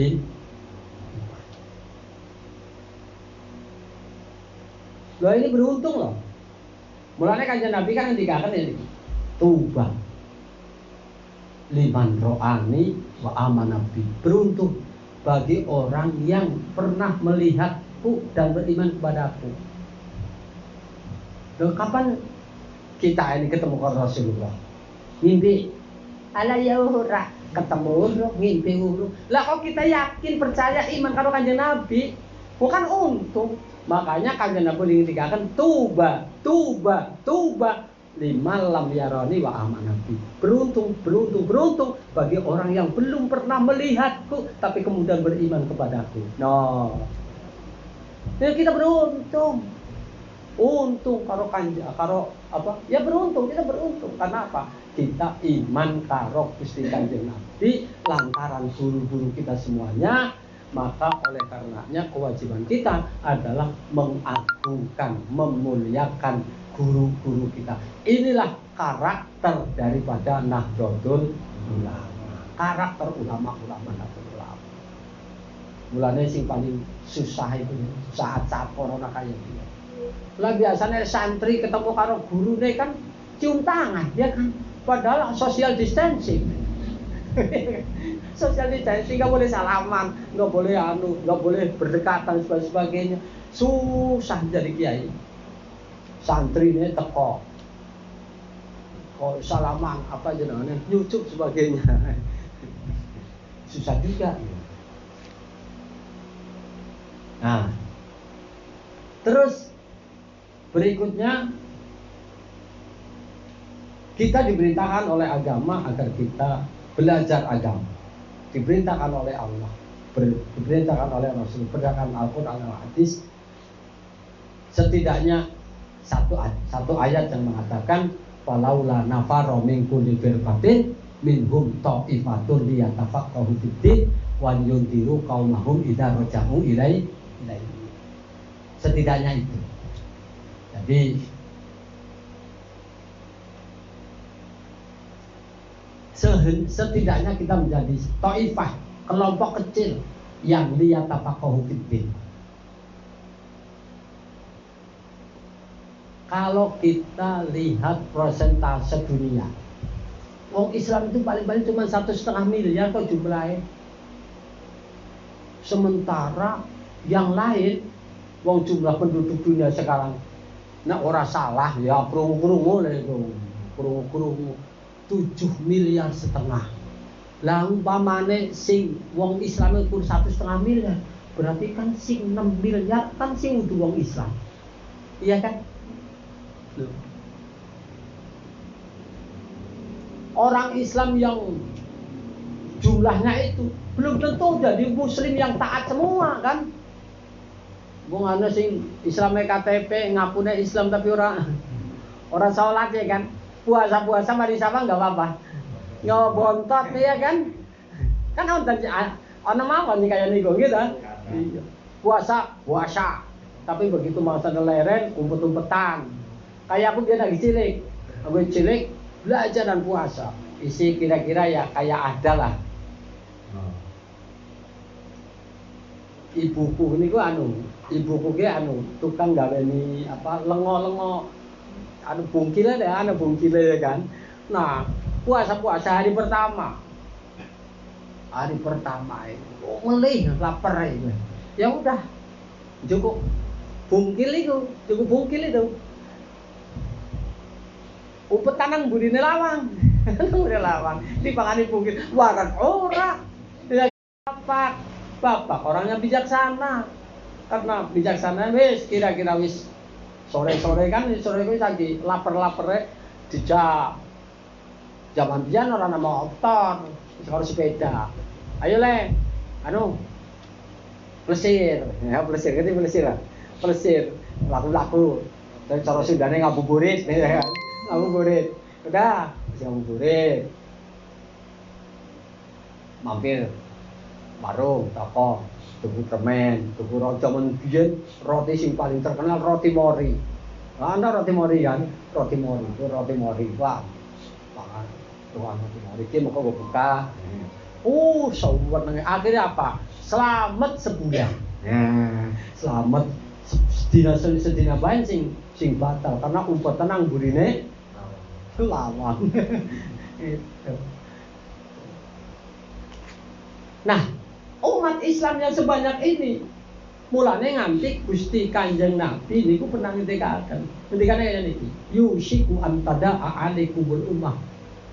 Loh ini beruntung loh. Mulanya kanjeng Nabi kan ngendikaken ini. Tuba liman ro'ani wa amanabi. Beruntung bagi orang yang pernah melihatku dan beriman kepadaku. Loh kapan kita ini ketemu dengan Rasulullah? Mimpi ala yauhura ketemu urung, ngimpi urung. Lah kok kita yakin percaya iman karo Kanjeng Nabi, bukan untung. Makanya Kanjeng Nabi dikatakan tuba lima lam yarani wa amanabi. Beruntung bagi orang yang belum pernah melihatku tapi kemudian beriman kepadaku. No. Ya kita beruntung. Untung karo apa? Ya beruntung, kita beruntung. Karena apa? Kita iman karo Gusti Kanjeng Nabi lantaran guru-guru kita semuanya. Maka oleh karenanya kewajiban kita adalah mengagungkan, memuliakan guru-guru kita. Inilah karakter daripada Nahdlatul Ulama. Karakter ulama-ulama Nahdlatul Ulama. Mulanya sing paling susah itu saat-saat corona kayak gini. Lah biasanya santri ketemu karo gurune kan cium tangan, ya kan? Padahal social distancing. Social distancing nggak boleh salaman, nggak boleh nggak boleh berdekatan dan sebagainya. Susah jadi kiai. Santri ini teko, kok salaman apa jenenge, nyucuk sebagainya. Susah juga. Nah, terus berikutnya kita diperintahkan oleh agama agar kita belajar agama. Diperintahkan oleh Allah, diperintahkan oleh Rasul, berdasarkan Al-Quran dan Hadis. Setidaknya satu ayat yang mengatakan falaula nafaro min kulli firqatin minhum ta'ifatun liyatafaqahu fid-din wa yundiru qaumahum idza raja'u ilaihi. Setidaknya itu. Jadi setidaknya kita menjadi ta'ifah, kelompok kecil yang liyatafaqahu fid-din. Kalau kita lihat persentase dunia, wong Islam itu paling-paling cuma 1,5 miliar kok jumlahnya. Sementara yang lain, wong jumlah penduduk dunia sekarang, nah ora salah ya krungu-krungu lah itu, krungu-krungu 7,5 miliar. Lah umpamane sing wong Islam itu 1,5 miliar, berarti kan sing 6 miliar kan sing udah wong Islam, iya kan? Orang Islam yang jumlahnya itu belum tentu jadi muslim yang taat semua kan. Wong ana sing Islame KTP ngapune Islam tapi orang salat ya kan. Puasa mari sama enggak apa-apa. Nyobontot ya kan. Kan ana mawon kaya niku gitu. Iya. Puasa. Tapi begitu masa leren umpet-umpetan. Kayak aku dia lagi cilik, belajar dan puasa. Isi kira-kira ya kayak ada lah. Ibuku ini tukang gaweni apa lengo bungkile ya kan. Nah, puasa hari pertama itu melih lapar itu. Ya udah. Cukup bungkil itu. Umpetan nang burine lawang. Dipangani bungkil. Waran ora. Ya Bapak orangnya bijaksana. Karena bijaksana wis kira-kira wis sore-sore kuwi lagi lapar-lapare dijak. Zaman biyen ora ana motor, harus sepeda. Ayo le. Plesir. Ya plesir lah. Plesir. Laku-laku. Dan cara Sundane ngabuburit ya kan. Ngabuburit. Udah, ngabuburit. Mampir warung, toko, tuku permen, tuku jaman biyen roti sing paling terkenal roti mori. Ana roti mori kan? Roti mori. Wah. Pangan tuang roti mori iki moko buka. Sawenenge akhirnya apa? Selamat sebulan. Selamat sedina bae sing batal karena umpetan nang burine lawang. Gitu. Nah, umat Islam yang sebanyak ini mulane nganti Gusti Kanjeng Nabi niku pernah ngendikaken. Ngendikane kaya niki, yusiku an tada'a alaikumul ummah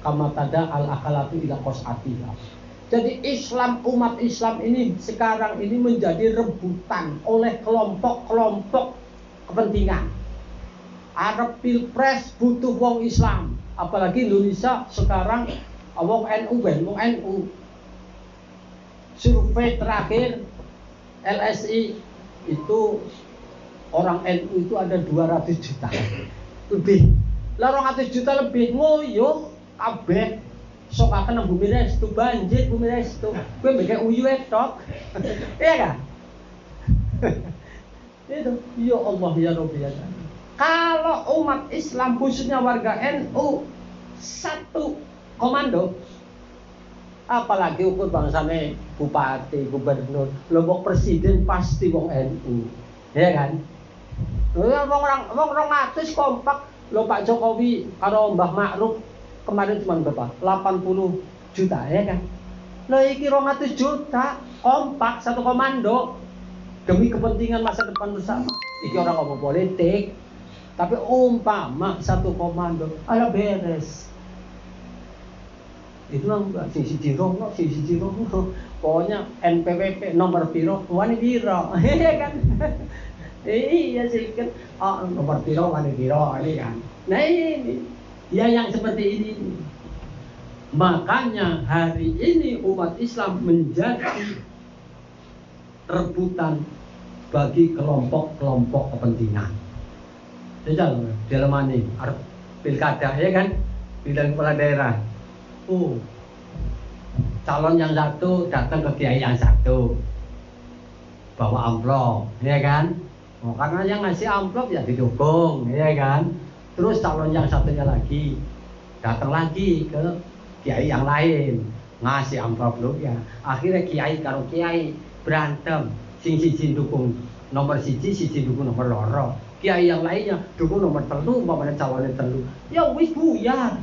kama tada al akalatu ila qasatiha. Jadi umat Islam ini sekarang ini menjadi rebutan oleh kelompok-kelompok kepentingan. Arab Pilpres butuh wong Islam, apalagi Indonesia sekarang wong NU wong NU. Survei terakhir LSI itu orang NU itu ada 200 juta lebih. Lah 200 juta lebih ngoyo kabeh sok akan bumi restu banjir bumi restu. Kowe mbek uyu tok. Iya kan? Itu ya Allah ya Rabbi ya. Kalau umat Islam khususnya warga NU satu komando, apalagi ukur bangsane bupati, gubernur, lombok presiden pasti wong NU, ya kan? Wong 200 kompak. Lo Pak Jokowi karo Mbah Ma'ruf kemarin cuma berapa? 80 juta, ya kan? Lo iki 200 juta kompak satu komando demi kepentingan masa depan bersama. Iki orang ngomong politik, tapi umpama satu komando, ala beres. Itu nang sisi jirono. Pokoknya NPWP nomor piro, wani piro, ya kan? Iya sih kan, nomor piro wani piro ini kan. Nah ini, ya yang seperti ini. Makanya hari ini umat Islam menjadi rebutan bagi kelompok-kelompok kepentingan. Jadi dalam ini pilkada ya kan, pilihan kepala daerah. Calon yang satu datang ke kiai yang satu, bawa amplop, ya kan? Karena yang ngasih amplop ya didukung, ya kan? Terus calon yang satunya lagi datang lagi ke kiai yang lain, ngasih amplop lu ya. Akhirnya kiai karo kiai berantem, sing dukung nomor siji dukung nomor loro. Kiai yang lainnya dukung nomor telu, umpamanya calonnya telu. Ya wis buyar.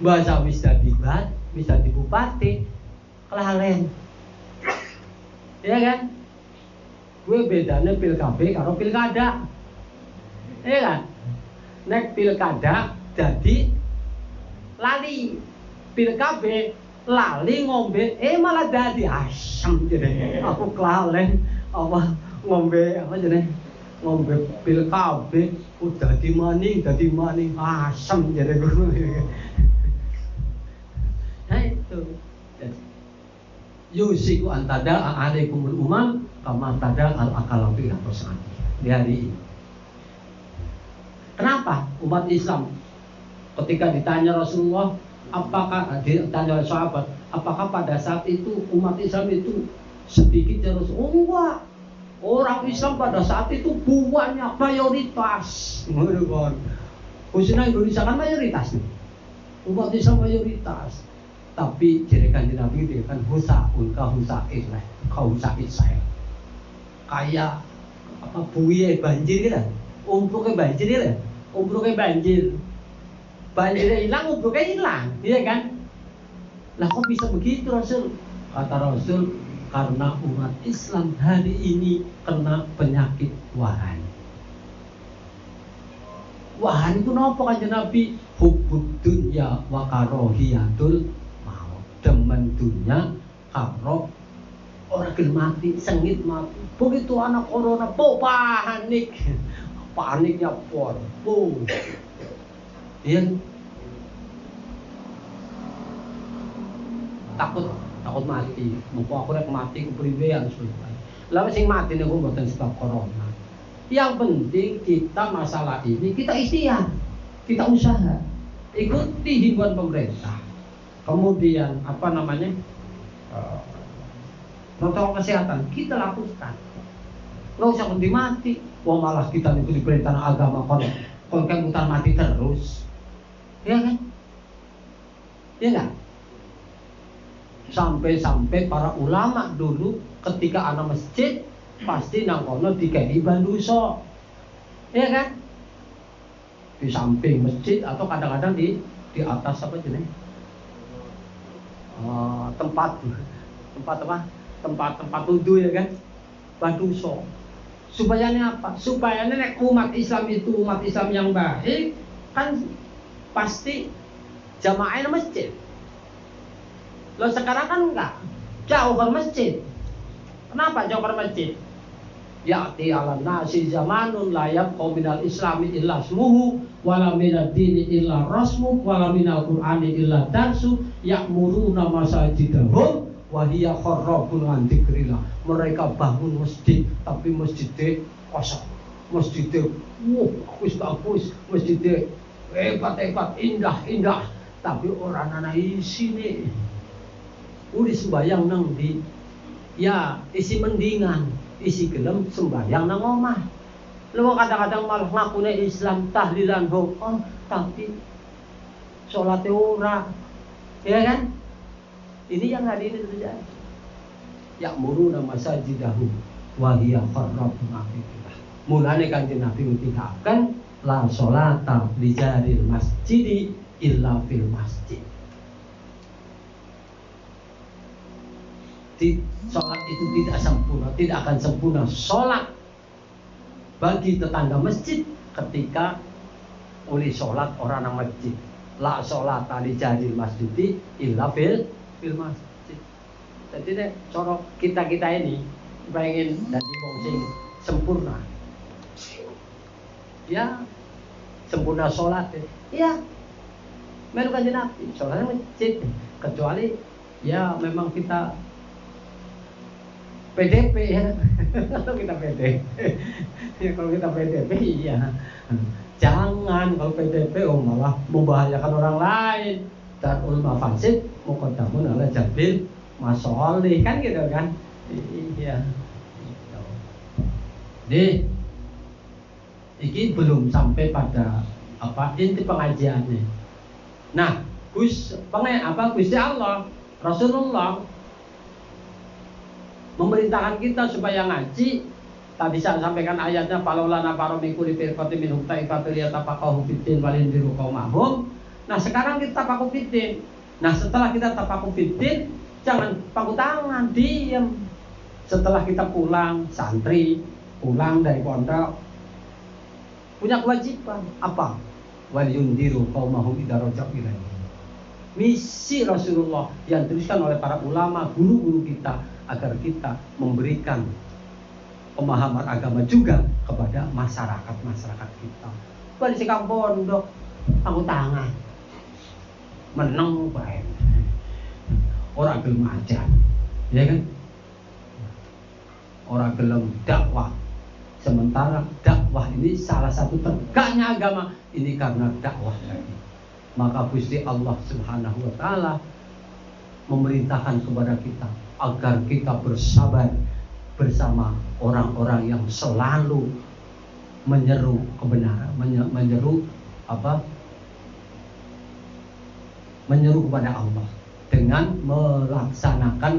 Bahasa wis dadi bupati kelalen. Ya kan? Gue bedanya pilkada karo pilkada. Ya kan? Nek pilkada jadi lali, pilkada lali ngombe malah dadi asem jenenge. Aku kelalen apa ngombe apa jenenge? Ngombe pilkada udah dadi maning asem jenenge. Nah itu yusiku antada alaikumul umam kama tada al akalabi rasul di hari ini. Kenapa umat Islam ketika ditanya Rasulullah, apakah ditanya oleh sahabat, apakah pada saat itu umat Islam itu sedikit ya Rasul? Oh enggak, orang Islam pada saat itu banyak, mayoritas. Khususnya Indonesia kan mayoritas nih, umat Islam mayoritas. Tapi jadikan Nabi dikatakan husaun kahusa'is saya. Kayak apa buye banjir gitu. Umpuke banjir gitu. Umpuke banjir. Banjirnya hilang, umpuke hilang, iya kan? Lah kok bisa begitu Rasul? Kata Rasul, karena umat Islam hari ini kena penyakit wahan. Wahan itu nopo kanjeng Nabi? Hubbud dunya wa karahiyatul demen dunia karo orang gelem mati, sengit mati. Begitu anak corona, paniknya porpo. Iya, takut mati. Mumpung aku rek mati kepriwean sudah. Lalu sing mati niku mboten sebab corona. Yang penting kita masalah ini kita ikhtiar, kita usaha, ikuti himbauan pemerintah. Kemudian protokol kesehatan kita lakukan. Nggak usah mati. Wah malah kita itu diperintah agama kon kemutan mati terus. Ya kan? Ya enggak? Sampai para ulama dulu ketika ana masjid pasti nang kono dikei banduso. Ya kan? Di samping masjid atau kadang-kadang di atas apa jenis? Tempat wudhu ya kan, banduso. Supaya apa? Supaya nek umat Islam itu umat Islam yang baik kan pasti jamaahnya masjid. Lo sekarang kan enggak, jauh ke masjid. Kenapa jauh ke masjid? Ya'ti ala nasi zamanun la yabqa minal islami illa ismuhu wala minad dini illa rasmu wala minal qur'ani illa darsu ya'muruna masajidahum wa hiya kharrabun an dzikrillah. Mereka bangun masjid tapi masjidnya kosong. Masjidnya bagus, masjidnya hebat, indah, tapi orang anak isi nih udah sembayang nang di ya isi mendingan, isi gelem sembayang nang omah. Lu kadang-kadang malah ngakune Islam tahlilan oh, tapi sholatnya ora, ya kan? Ini yang hari ini terjadi. Ya'muruna masajidahu wa hiya kharrabun aqidillah. Mulane Kanjeng Nabi ngendikaken la sholata li jaril masjidi illa fil masjid. Sholat itu tidak sempurna, tidak akan sempurna sholat bagi tetangga masjid ketika oleh sholat orang nang masjid. La sholat li jaril masjidi illa fil masjid. Jadi nek cara kita ini pengen dadi wong sing sempurna. Ya, sempurna sholat ya. Melu Kanjeng Nabi sholatnya masjid, kecuali ya memang kita PDP ya. Kalau kita PDP ya, kalau kita PDP iya. Jangan kalau PDP malah membahayakan orang lain. Darul mafasid muqaddamun ala jalbil masolih kan gitu kan. Iya. Jadi ini belum sampai pada inti pengajiannya. Nah, Gusti Allah, Rasulullah memerintahkan kita supaya ngaji. Tadi saya sampaikan ayatnya falawlana faromiku li firqati minhum ta'ifatul yatafaqahu fiddin walindiru qaumahum. Nah, sekarang kita tafaquh fiddin. Nah, setelah kita tafaquh fiddin, jangan paku tangan, diam. Setelah kita pulang santri, pulang dari pondok, punya kewajiban apa? Walindiru qaumahum idza raja'u ilaihi. Misi Rasulullah yang dituliskan oleh para ulama, guru-guru kita agar kita memberikan pemahaman agama juga kepada masyarakat kita. Balik si kampung pondok, aku tangan, meneng baik, orang gelem ajar, ya kan? Orang gelem dakwah. Sementara dakwah ini salah satu tegaknya agama ini karena dakwah tadi. Maka Gusti Allah Subhanahu wa taala memerintahkan kepada kita agar kita bersabar bersama orang-orang yang selalu menyeru kebenaran, menyeru kepada Allah dengan melaksanakan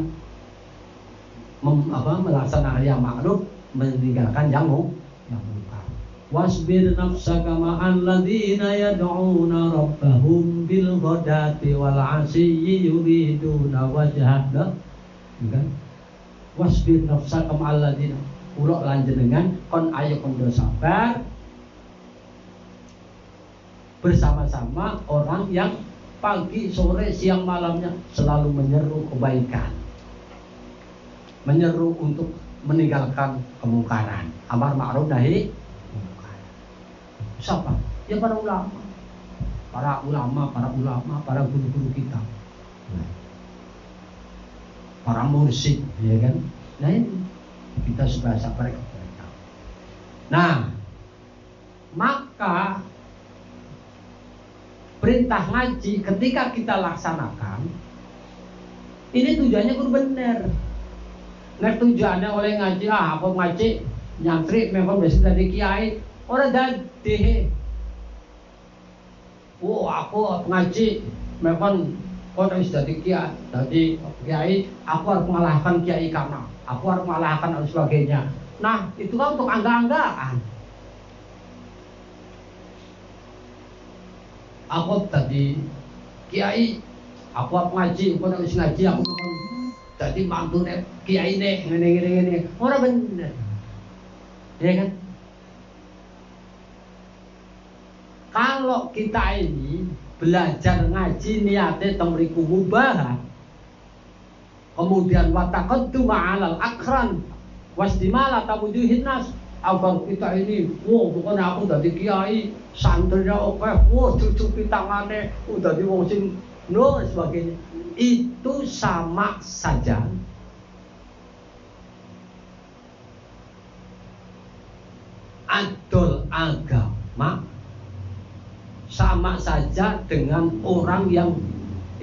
yang ma'ruf, meninggalkan yang munkar. Wasbir nafsaka ma'al ladzina yad'una rabbahum bil ghadati wal 'ashiyyi yuriduna wajhah. Kan? Wasbir nafsaka ma'al ladzina ulo lanjenengan kon ayo kondo sabar bersama-sama orang yang pagi, sore, siang, malamnya selalu menyeru kebaikan, menyeru untuk meninggalkan kemungkaran, amar ma'ruf nahi munkar. Siapa? Ya para ulama, para guru-guru kita, para mursyid, ya kan? Nah ini kita sudah sabar kepada mereka. Nah, maka perintah ngaji ketika kita laksanakan ini tujuannya kudu bener. Nek tujuannya oleh ngaji, aku ngaji nyantri memang bisa dari kiai, orang dadi. Aku ngaji memang orang bisa dari kiai, dari kiai, aku harus mengalahkan kiai karena aku harus mengalahkan dan sebagainya. Nah, itu kan untuk angga-anggaan. Aku tadi kiai, aku ngaji, aku harus ngaji, aku jadi mantu kiai ini, orang bener, ya kan? Kalau kita ini belajar ngaji niate teng mriku mubah. Kemudian wataqaddu ma'alal akran wasdimala tamujuhin nas. Agar kita ini, bukan aku dadi kiai, santrinya oke, cucupi tangane, udah di wong sing no sebagainya. Itu sama saja adol agama, sama saja dengan orang yang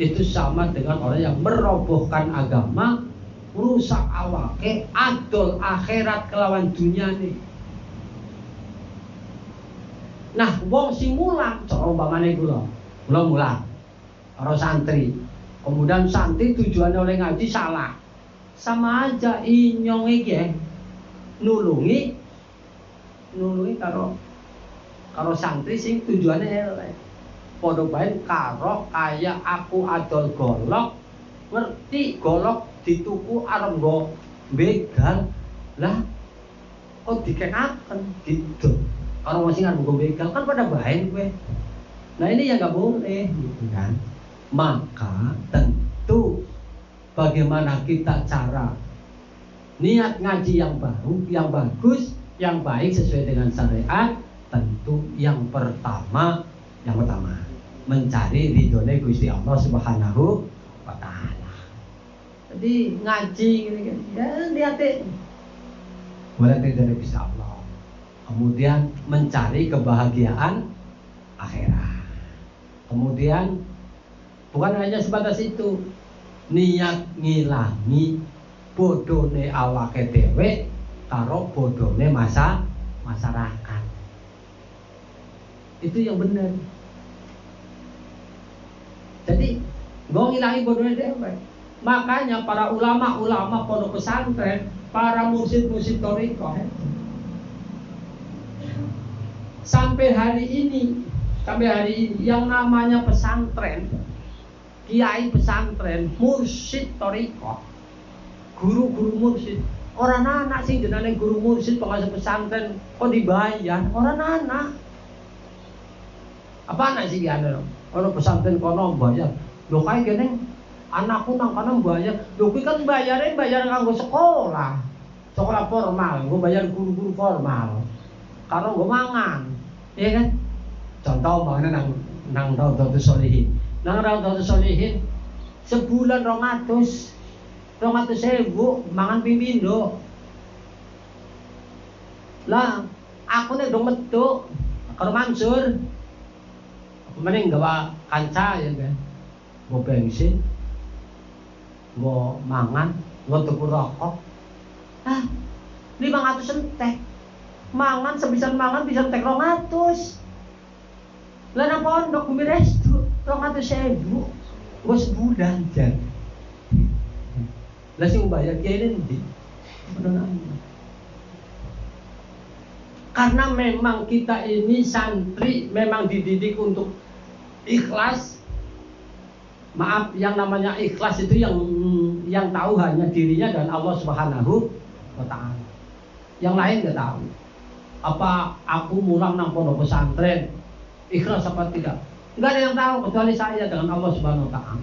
itu sama dengan orang yang merobohkan agama, rusak awake, adol akhirat kelawan dunia nih. Nah, wong sing mulang, cara umpamane kula mulang karo santri. Kemudian santri tujuannya oleh ngaji salah. Sama aja inyong iki nulungi karo santri sing tujuannya elek. Padha bae karo kaya aku adol golok, ngerti golok dituku arep nggo begal. Lah kok dikenaken gitu. Orang masing arep nggo begal kan pada bae kowe. Nah ini yang nggak boleh gitu kan. Maka tentu bagaimana kita cara niat ngaji yang baru, yang bagus, yang baik sesuai dengan syariat. Tentu yang pertama mencari ridhone Gusti Allah Subhanahu wa taala. Jadi ngaji gini ya niate boleh ridhone Gusti Allah. Kemudian mencari kebahagiaan akhirat. Kemudian bukan hanya sebatas itu, niat ngilangi bodone awake dhewe karo bodone masyarakat. Itu yang benar. Jadi gue ngilangi bodone dhewe. Makanya para ulama-ulama pondok pesantren, para mursyid-mursyid thariqah sampai hari ini yang namanya pesantren, kiai pesantren, mursyid thariqah, guru-guru mursyid, orang anak sing jenenge guru mursyid pengasuh pesantren kok dibayar orang anak. Apa anak sih ana? Orang pesantren kono bayar. Lho kae kene anakku nang kono bayar. Lho kuwi kan bayar kanggo sekolah. Sekolah formal, gue bayar guru-guru formal. Karena gue mangan. Iya kan? Contoh mana nang Raudatus Sholihin. Nang Raudatus Sholihin sebulan 200.000 mangan pimindo. Lah, aku nek dong metu karo Mansur. Mending gawa kanca ya kan. Gue bensin. Gue mangan, gue tuku rokok. 500 entek. Mangan sebisan mangan bisa entek 200. Lah nang pondok kuwi restu 200.000. Gue sebulan jan. Lah sing bayar kiai ndi? Karena memang kita ini santri memang dididik untuk ikhlas. Maaf, yang namanya ikhlas itu yang tahu hanya dirinya dan Allah Subhanahu wa taala. Yang lain enggak tahu. Apa aku mulang nang pondok pesantren ikhlas apa tidak? Enggak ada yang tahu kecuali saya dengan Allah Subhanahu wa taala.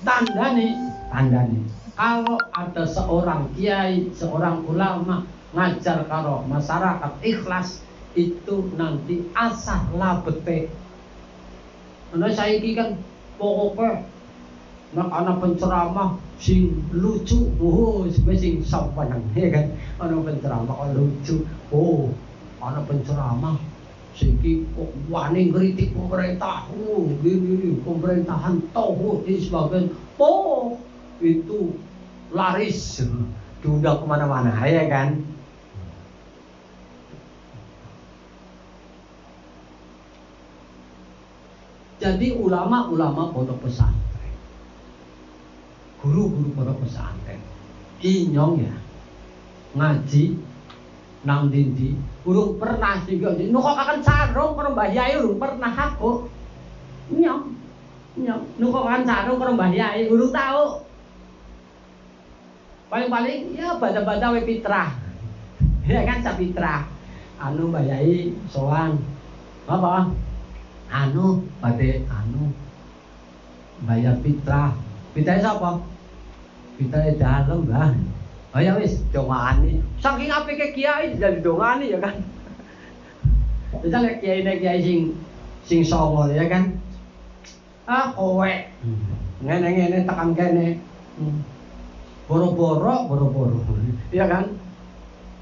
Tanda nih. Kalau ada seorang kiai, seorang ulama ngajar karo masyarakat ikhlas, itu nanti asah labete. Nah saiki kan pokoknya nak anak penceramah sing lucu, sing sopan ya kan. Anak penceramah kok lucu. Anak penceramah sing kok wani ngritik pemerintah. Gini pemerintahan tauhid dan sebagainya. Itu laris diundang kemana-mana ya kan. Jadi ulama-ulama pondok pesantren, guru-guru pondok pesantren, inyong ya ngaji nang dindi, urung pernah juga. Nukok akan sarung karo Mbah Yai urung pernah aku. Nyong, nukok akan sarung karo Mbah Yai urung tahu. Paling-paling ya baca-baca we fitrah, ya kan sapitrah. Anu Mbah Yai sowan, apa? pada bayar fitrah. Fitrah siapa? Fitrah dalam lah. Oh ya wis dongani. Saking apike kiai jadi dongani ya kan. Misalnya kiai sing songo ya kan. Kowe. Ngene tekan kene. Boro-boro. Iya kan?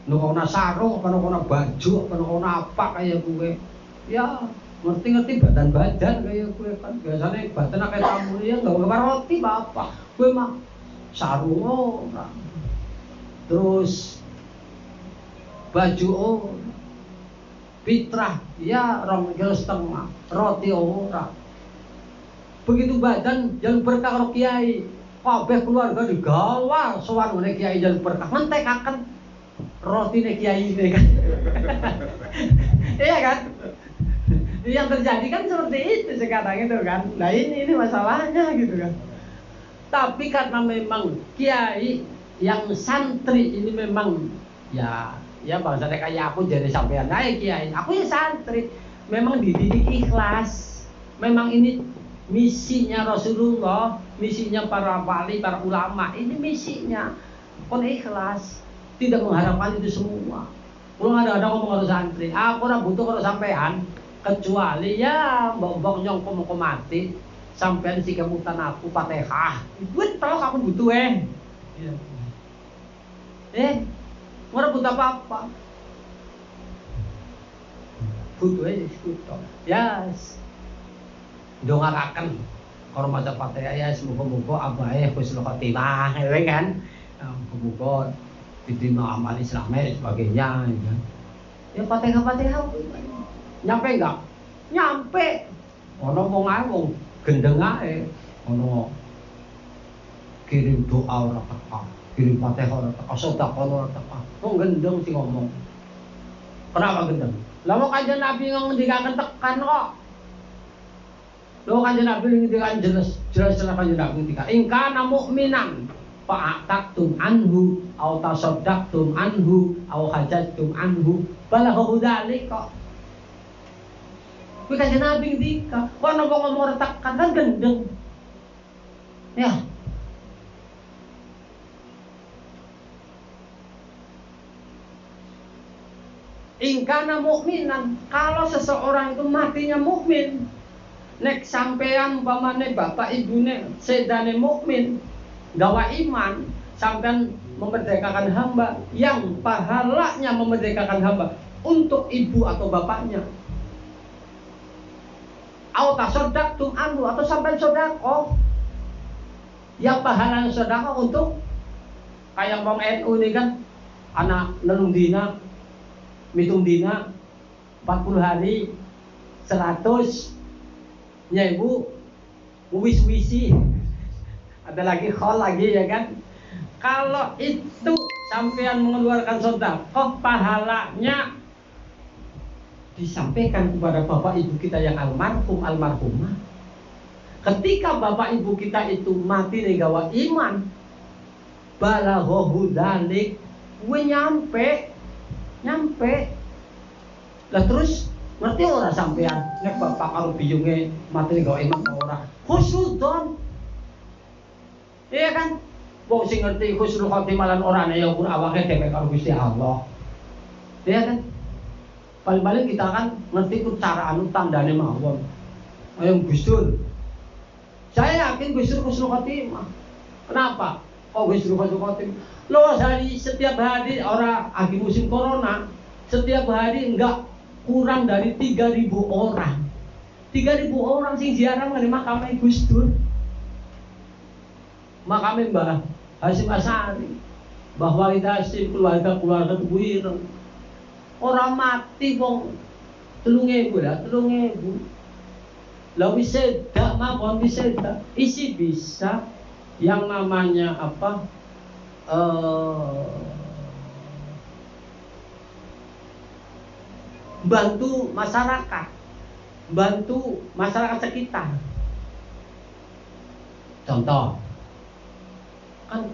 Nukona sarung, nukona baju, nukona apa kayak gue. Ya, ngerti badan-badan kayak gue kan. Biasanya badan kayak tamu ya enggak roti bapak. Gue mah sarung ora. Terus baju fitrah ya 2,5 kilo, roti ora. Begitu badan jalur berkah karo kiai. Kabeh keluarga digawa sowan ngene kiai jalur berkah. Mentekaken rotine kiai ini kan. Iya kan? Yang terjadi kan seperti itu sekarang itu kan. Nah ini masalahnya gitu kan. Tapi karena memang kiai yang santri ini memang ya bangsane kayak aku jadi sampean ae kiai. Aku ya santri. Memang dididik ikhlas. Memang ini misinya Rasulullah, misinya para wali, para ulama. Ini misinya kon ikhlas. Tidak mengharapkan itu semua. Kalau ada ngomong harus santri, aku ora butuh kalau sampean, kecuali ya mbok nyong mau mati, sampean sih kemutan aku Fatihah. Gue tahu kamu butuh ora butuh apa-apa. Butuh butuh. Yes. Dongakaken karo maca Fatihah ya semoga-moga abahe husnul khotimah, ya kan? Muga-muga diterima amal Islamnya sebagainya ya Fatihah nyampe enggak? Nyampe ono wong ae wong gendeng ae ono kirim doa ora teka kirim Fatihah ora teka sedekah ora teka wong gendeng sing ngomong kenapa gendeng? Lah wong Kanjeng Nabi ngendikaken tekan kok lho Kanjeng Nabi ngendikaken jelas Kanjeng Nabi ngendikaken ingkana mukminan fa'ataktum anhu au tasaddaqtum anhu au hajjatum anhu balahu dzalika. Kuwi Kanjeng Nabi ngendika, kok ana wong ngomong tekan kan gendeng. Ya. Ingkana mukminan, kalau seseorang itu matinya mukmin, nek sampean umpamane bapak ibune sedane mukmin, gawa iman, sampai memerdekakan hamba yang pahalanya memerdekakan hamba untuk ibu atau bapaknya. Au tasaddaqtum anhu atau sampai sedekah. Yang pahalanya sedekah untuk kayak wong NU ini kan anak nelung dina, mitung dina, 40 hari, 100 nyewu, wis-wisi. Ada lagi khol lagi ya kan. Kalau itu sampean mengeluarkan sedekah, pahalanya disampaikan kepada bapak ibu kita yang almarhumah. Ketika bapak ibu kita itu mati negawa iman, balaghahu dzalik, nyampe. Lah terus ngerti ora sampean nek bapak karo biyunge mati negawa iman ora husnudzon. Iya kan? Wong sing ngerti husnul khotimah lan ora ana ya pun awake dhewe karo Gusti Allah. Iya kan? Paling-paling kita kan ngerti ku cara anu tandane mawon. Ayo Gus Dur. Saya yakin Gus Dur husnul khotimah. Kenapa? Kok Gus Dur husnul khotimah? Loh hari setiap hari orang lagi musim corona, setiap hari enggak kurang dari 3.000 orang. 3.000 orang sing ziarah nang makam Gus Dur. Makam Mbah Hasyim Asy'ari, Mbah Walid Hasyim, keluarga Tubuh Ireng. Orang mati wong 3.000 lah, 3.000. Lah wis sedak mawon wis sedak. Isi bisa yang namanya apa? Bantu masyarakat sekitar. Contoh, kan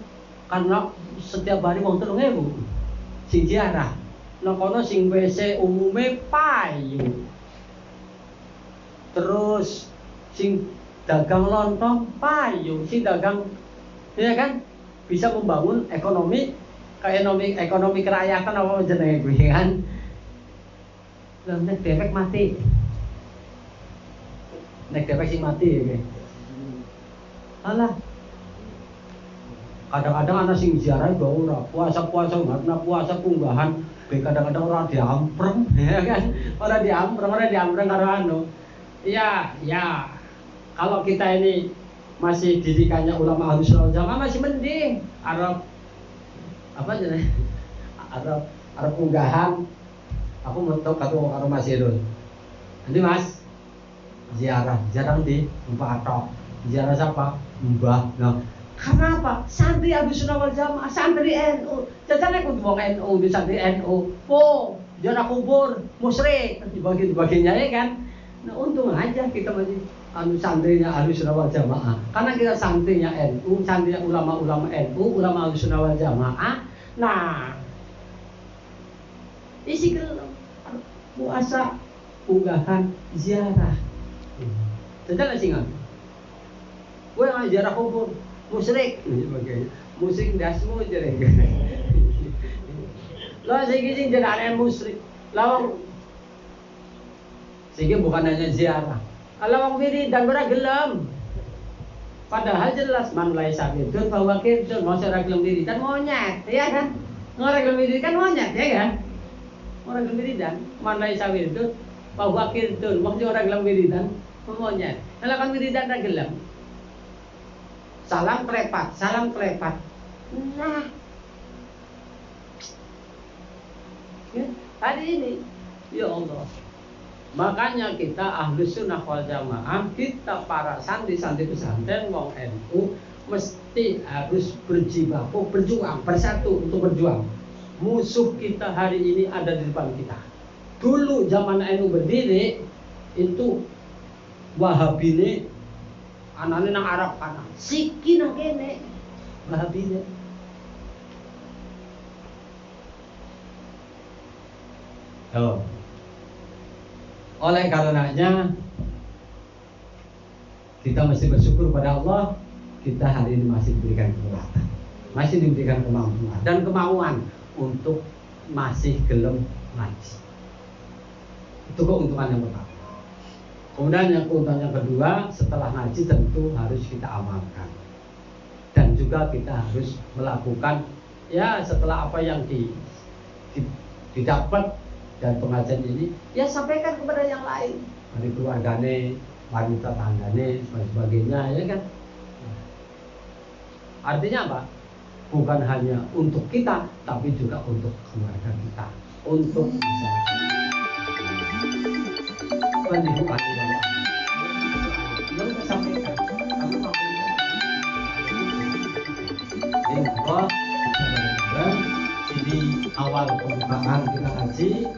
karena setiap hari wong 3.000 sing ziarah. Nang kono sing WC umume payu. terus sing dagang lontong payu, sing dagang ya kan bisa membangun ekonomi kerakyatan apa jenenge kuwi kan. Lah nek dewek mati. Nek dewek sing mati ya. Alah. Kadang-kadang ana sing ziarah kok ora puasa-puasa karena puasa punggahan, kadang-kadang ora diamprem ya kan. Ora diamprem karo anu. Iya, ya. Kalau kita ini masih didikannya ulama Ahlus Sunnah wal Jamaah masih mending. Arab apa jenenge? Arab punggahan. Aku mentok karo Mas Irul. Nanti Mas ziarah di Mbah Atok. Ziarah siapa? Mbah. Nah, karena apa? Santri Ahlus Sunnah wal Jamaah, santri NU. Jajane kudu wong NU, di santri NU. Po, ziarah kubur, musyrik, dibagi-baginya ya kan. Nah, untung aja kita masih santrinya Ahlus Sunnah wal Jamaah. Karena kita santrinya NU, santrinya ulama-ulama NU, ulama Ahlus Sunnah wal Jamaah. Nah, isi puasa, unggahan, ziarah. Jajal singan. Gue yang ziarah kubur, musyrik. Musyrik dasmu jere. Lo sing jenenge musyrik. Lawang sehingga bukan hanya ziarah. Alawang wiridan ora gelem. Padahal jelas man laisa bidun bahwa kidun mau ora gelem wiridan monyet, ya kan? Ora gelem wiridan monyet, ya kan? Ora gelem wiridan, man laisa bidun bahwa kidun wong ora gelem wiridan monyet. Kalau kan wiridan ra gelem. Salam klepat. Nah. Ya, hari ini ya Allah. Makanya kita Ahlus Sunnah wal Jamaah, kita para santri-santri pesantren wong NU mesti harus berjibaku, berjuang, bersatu untuk berjuang. Musuh kita hari ini ada di depan kita. Dulu zaman NU berdiri itu Wahabine anane nang Arab kana, siki nang kene Wahabine. Oh. Oleh karenanya kita mesti bersyukur pada Allah, kita hari ini masih diberikan kekuatan, masih diberikan kemampuan dan kemauan untuk masih gelem ngaji. Itu keuntungan yang pertama. Kemudian yang keuntungan yang kedua, setelah ngaji tentu harus kita amalkan. Dan juga kita harus melakukan ya setelah apa yang didapat dan pengajian ini, ya sampaikan kepada yang lain, dari keluargane, mari tetanggane, dan sebagainya, ya kan? Artinya apa? Bukan hanya untuk kita, tapi juga untuk keluarga kita, untuk bisa mendidik yang kita sampaikan. Kami mau ini awal pembukaan kita ngaji.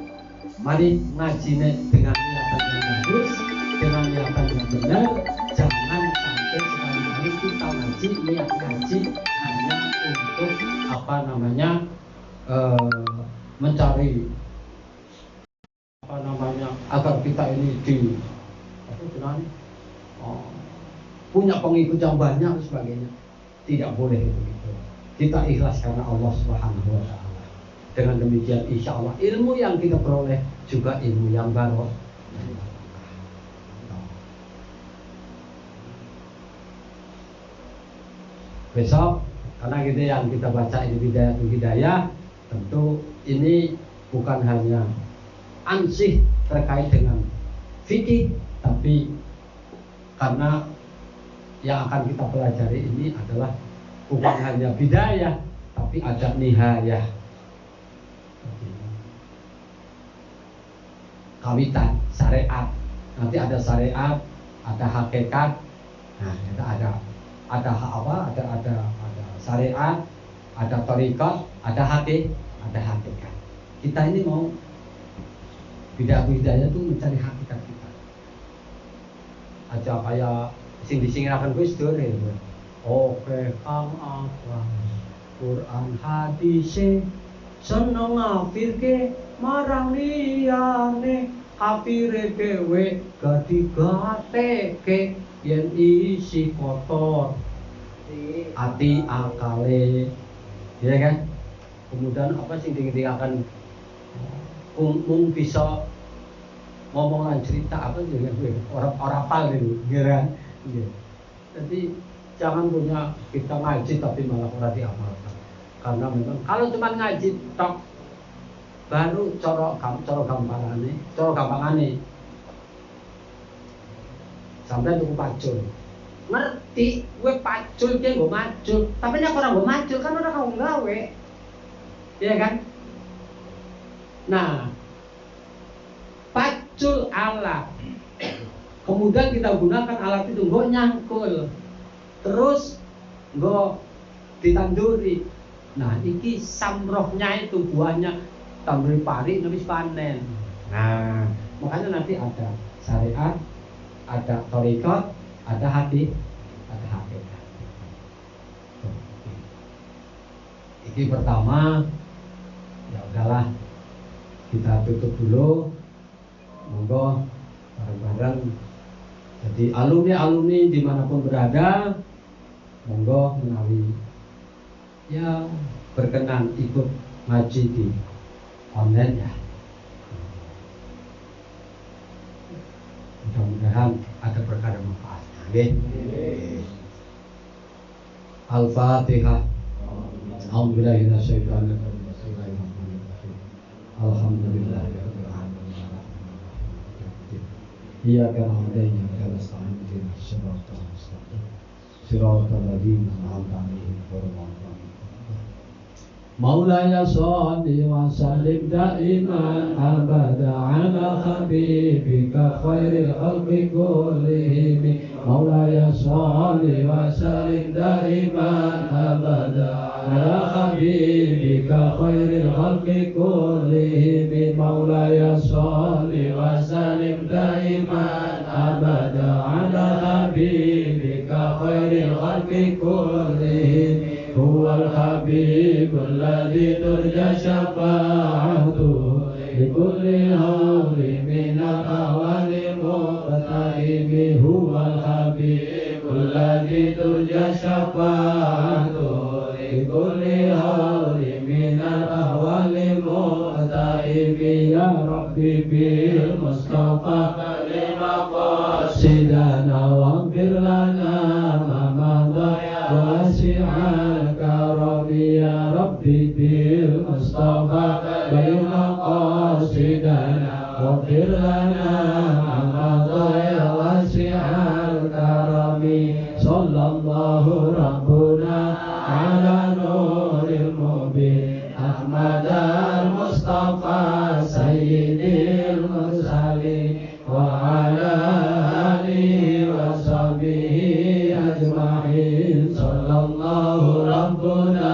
Mari ngajinya dengan niatan yang bagus, dengan niatan yang benar. Jangan sampai sekali-kali kita ngaji, niat ngaji hanya untuk mencari agar kita ini punya pengikut yang banyak dan sebagainya. Tidak boleh begitu. Kita ikhlas karena Allah Subhanahu wa Ta'ala. Dengan demikian insya Allah ilmu yang kita peroleh juga ilmu yang baru. Besok karena gitu yang kita baca ini Hidayah, tentu ini bukan hanya ansih terkait dengan fikih, tapi karena yang akan kita pelajari ini adalah bukan hanya bidayah, tapi ada nihayah. Kawitan, syariat. Nanti ada syariat, ada hakikat. Nah, itu ada syariat, ada thariqat, ada hakikat. Kita ini mau bidayah itu mencari hakikat kita. Aja kayak sing disingiraken Gus Dur ya. Oke, Kang Akram. Quran hadise seneng ngafirke marang liyane kafire dhewe gadigateke yen isi kotor ati akale, ya kan? Kemudian apa sih dikatakan mung bisa ngomongan cerita apa juga orang apa gitu, kan? Jadi jangan punya kita ngaji tapi malah ora diamalkan. Karena memang kalau cuma ngaji tok baru cara gampangane sampai tuku pacul. Ngerti gue pacul ki nggo macul, tapi nek ora nggo macul kan ora kau gawe. Iya kan? Nah, pacul alat. Kemudian kita gunakan alat itu nggo nyangkul. Terus nggo ditanduri. Nah, iki samrohnya itu buahnya tambri pari habis panen. Nah, makanya nanti ada syariat, ada thariqat, ada hati, ada hakikat. Ini pertama, ya udahlah kita tutup dulu, monggo bareng-bareng. Jadi alumni dimanapun berada, monggo menawi ya berkenan ikut ngaji di online ya. Mudah-mudahan ada berkah dan manfaat. Al-Fatihah. A'udzubillahi minasyaitonir rajim. Alhamdulillahirabbil alamin. Iyyaka na'budu wa iyyaka nasta'in. Ihdinas siratal mustaqim. Siratal ladzina an'amta 'alaihim ghairil maghdubi 'alaihim. Maulaya sholli wa sallim daiman abada ala habibika khairil khalqi kullihim. Maulaya sholli wa sallim daiman abada ala habibika khairil khalqi kullihim. Maulaya sholli wa sallim daiman abada ala habibika khairil khalqi kullihim. Huwal habibul ladzi turja syafa'atuhu likulli hawli minal ahwali muqtaribi. Huwal habibul ladzi turja syafa'atuhu likulli hawli minal ahwali muqtaribi. Ya Rabbi bil Mustafa lima qasidana waghfir lana ma madha wasi'al karami. Ya Rabbi bil Mustafa baina qasidana waghfir lana ma madha wasi'al karami. Sallallahu rabbuna ala nuril mubin Ahmad al-Mustafa sayyidil mursalin wa ala alihi wa sahbihi ajma'in. Sallallahu rabbuna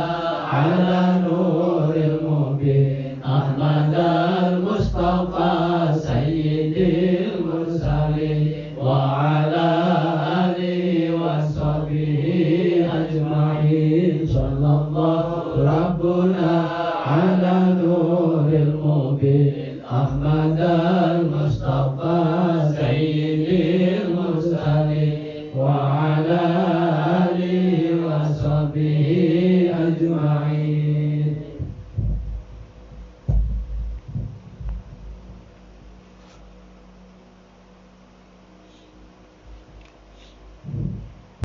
ala nuril mubin Ahmad al-Mustafa sayyidil mursalin wa ala alihi wa sahbihi ajma'in. Sallallahu rabbuna ala nuril mubin Ahmad al-Mustafa sayyidil mursalin wa ala alihi wa sahbihi ajma'in.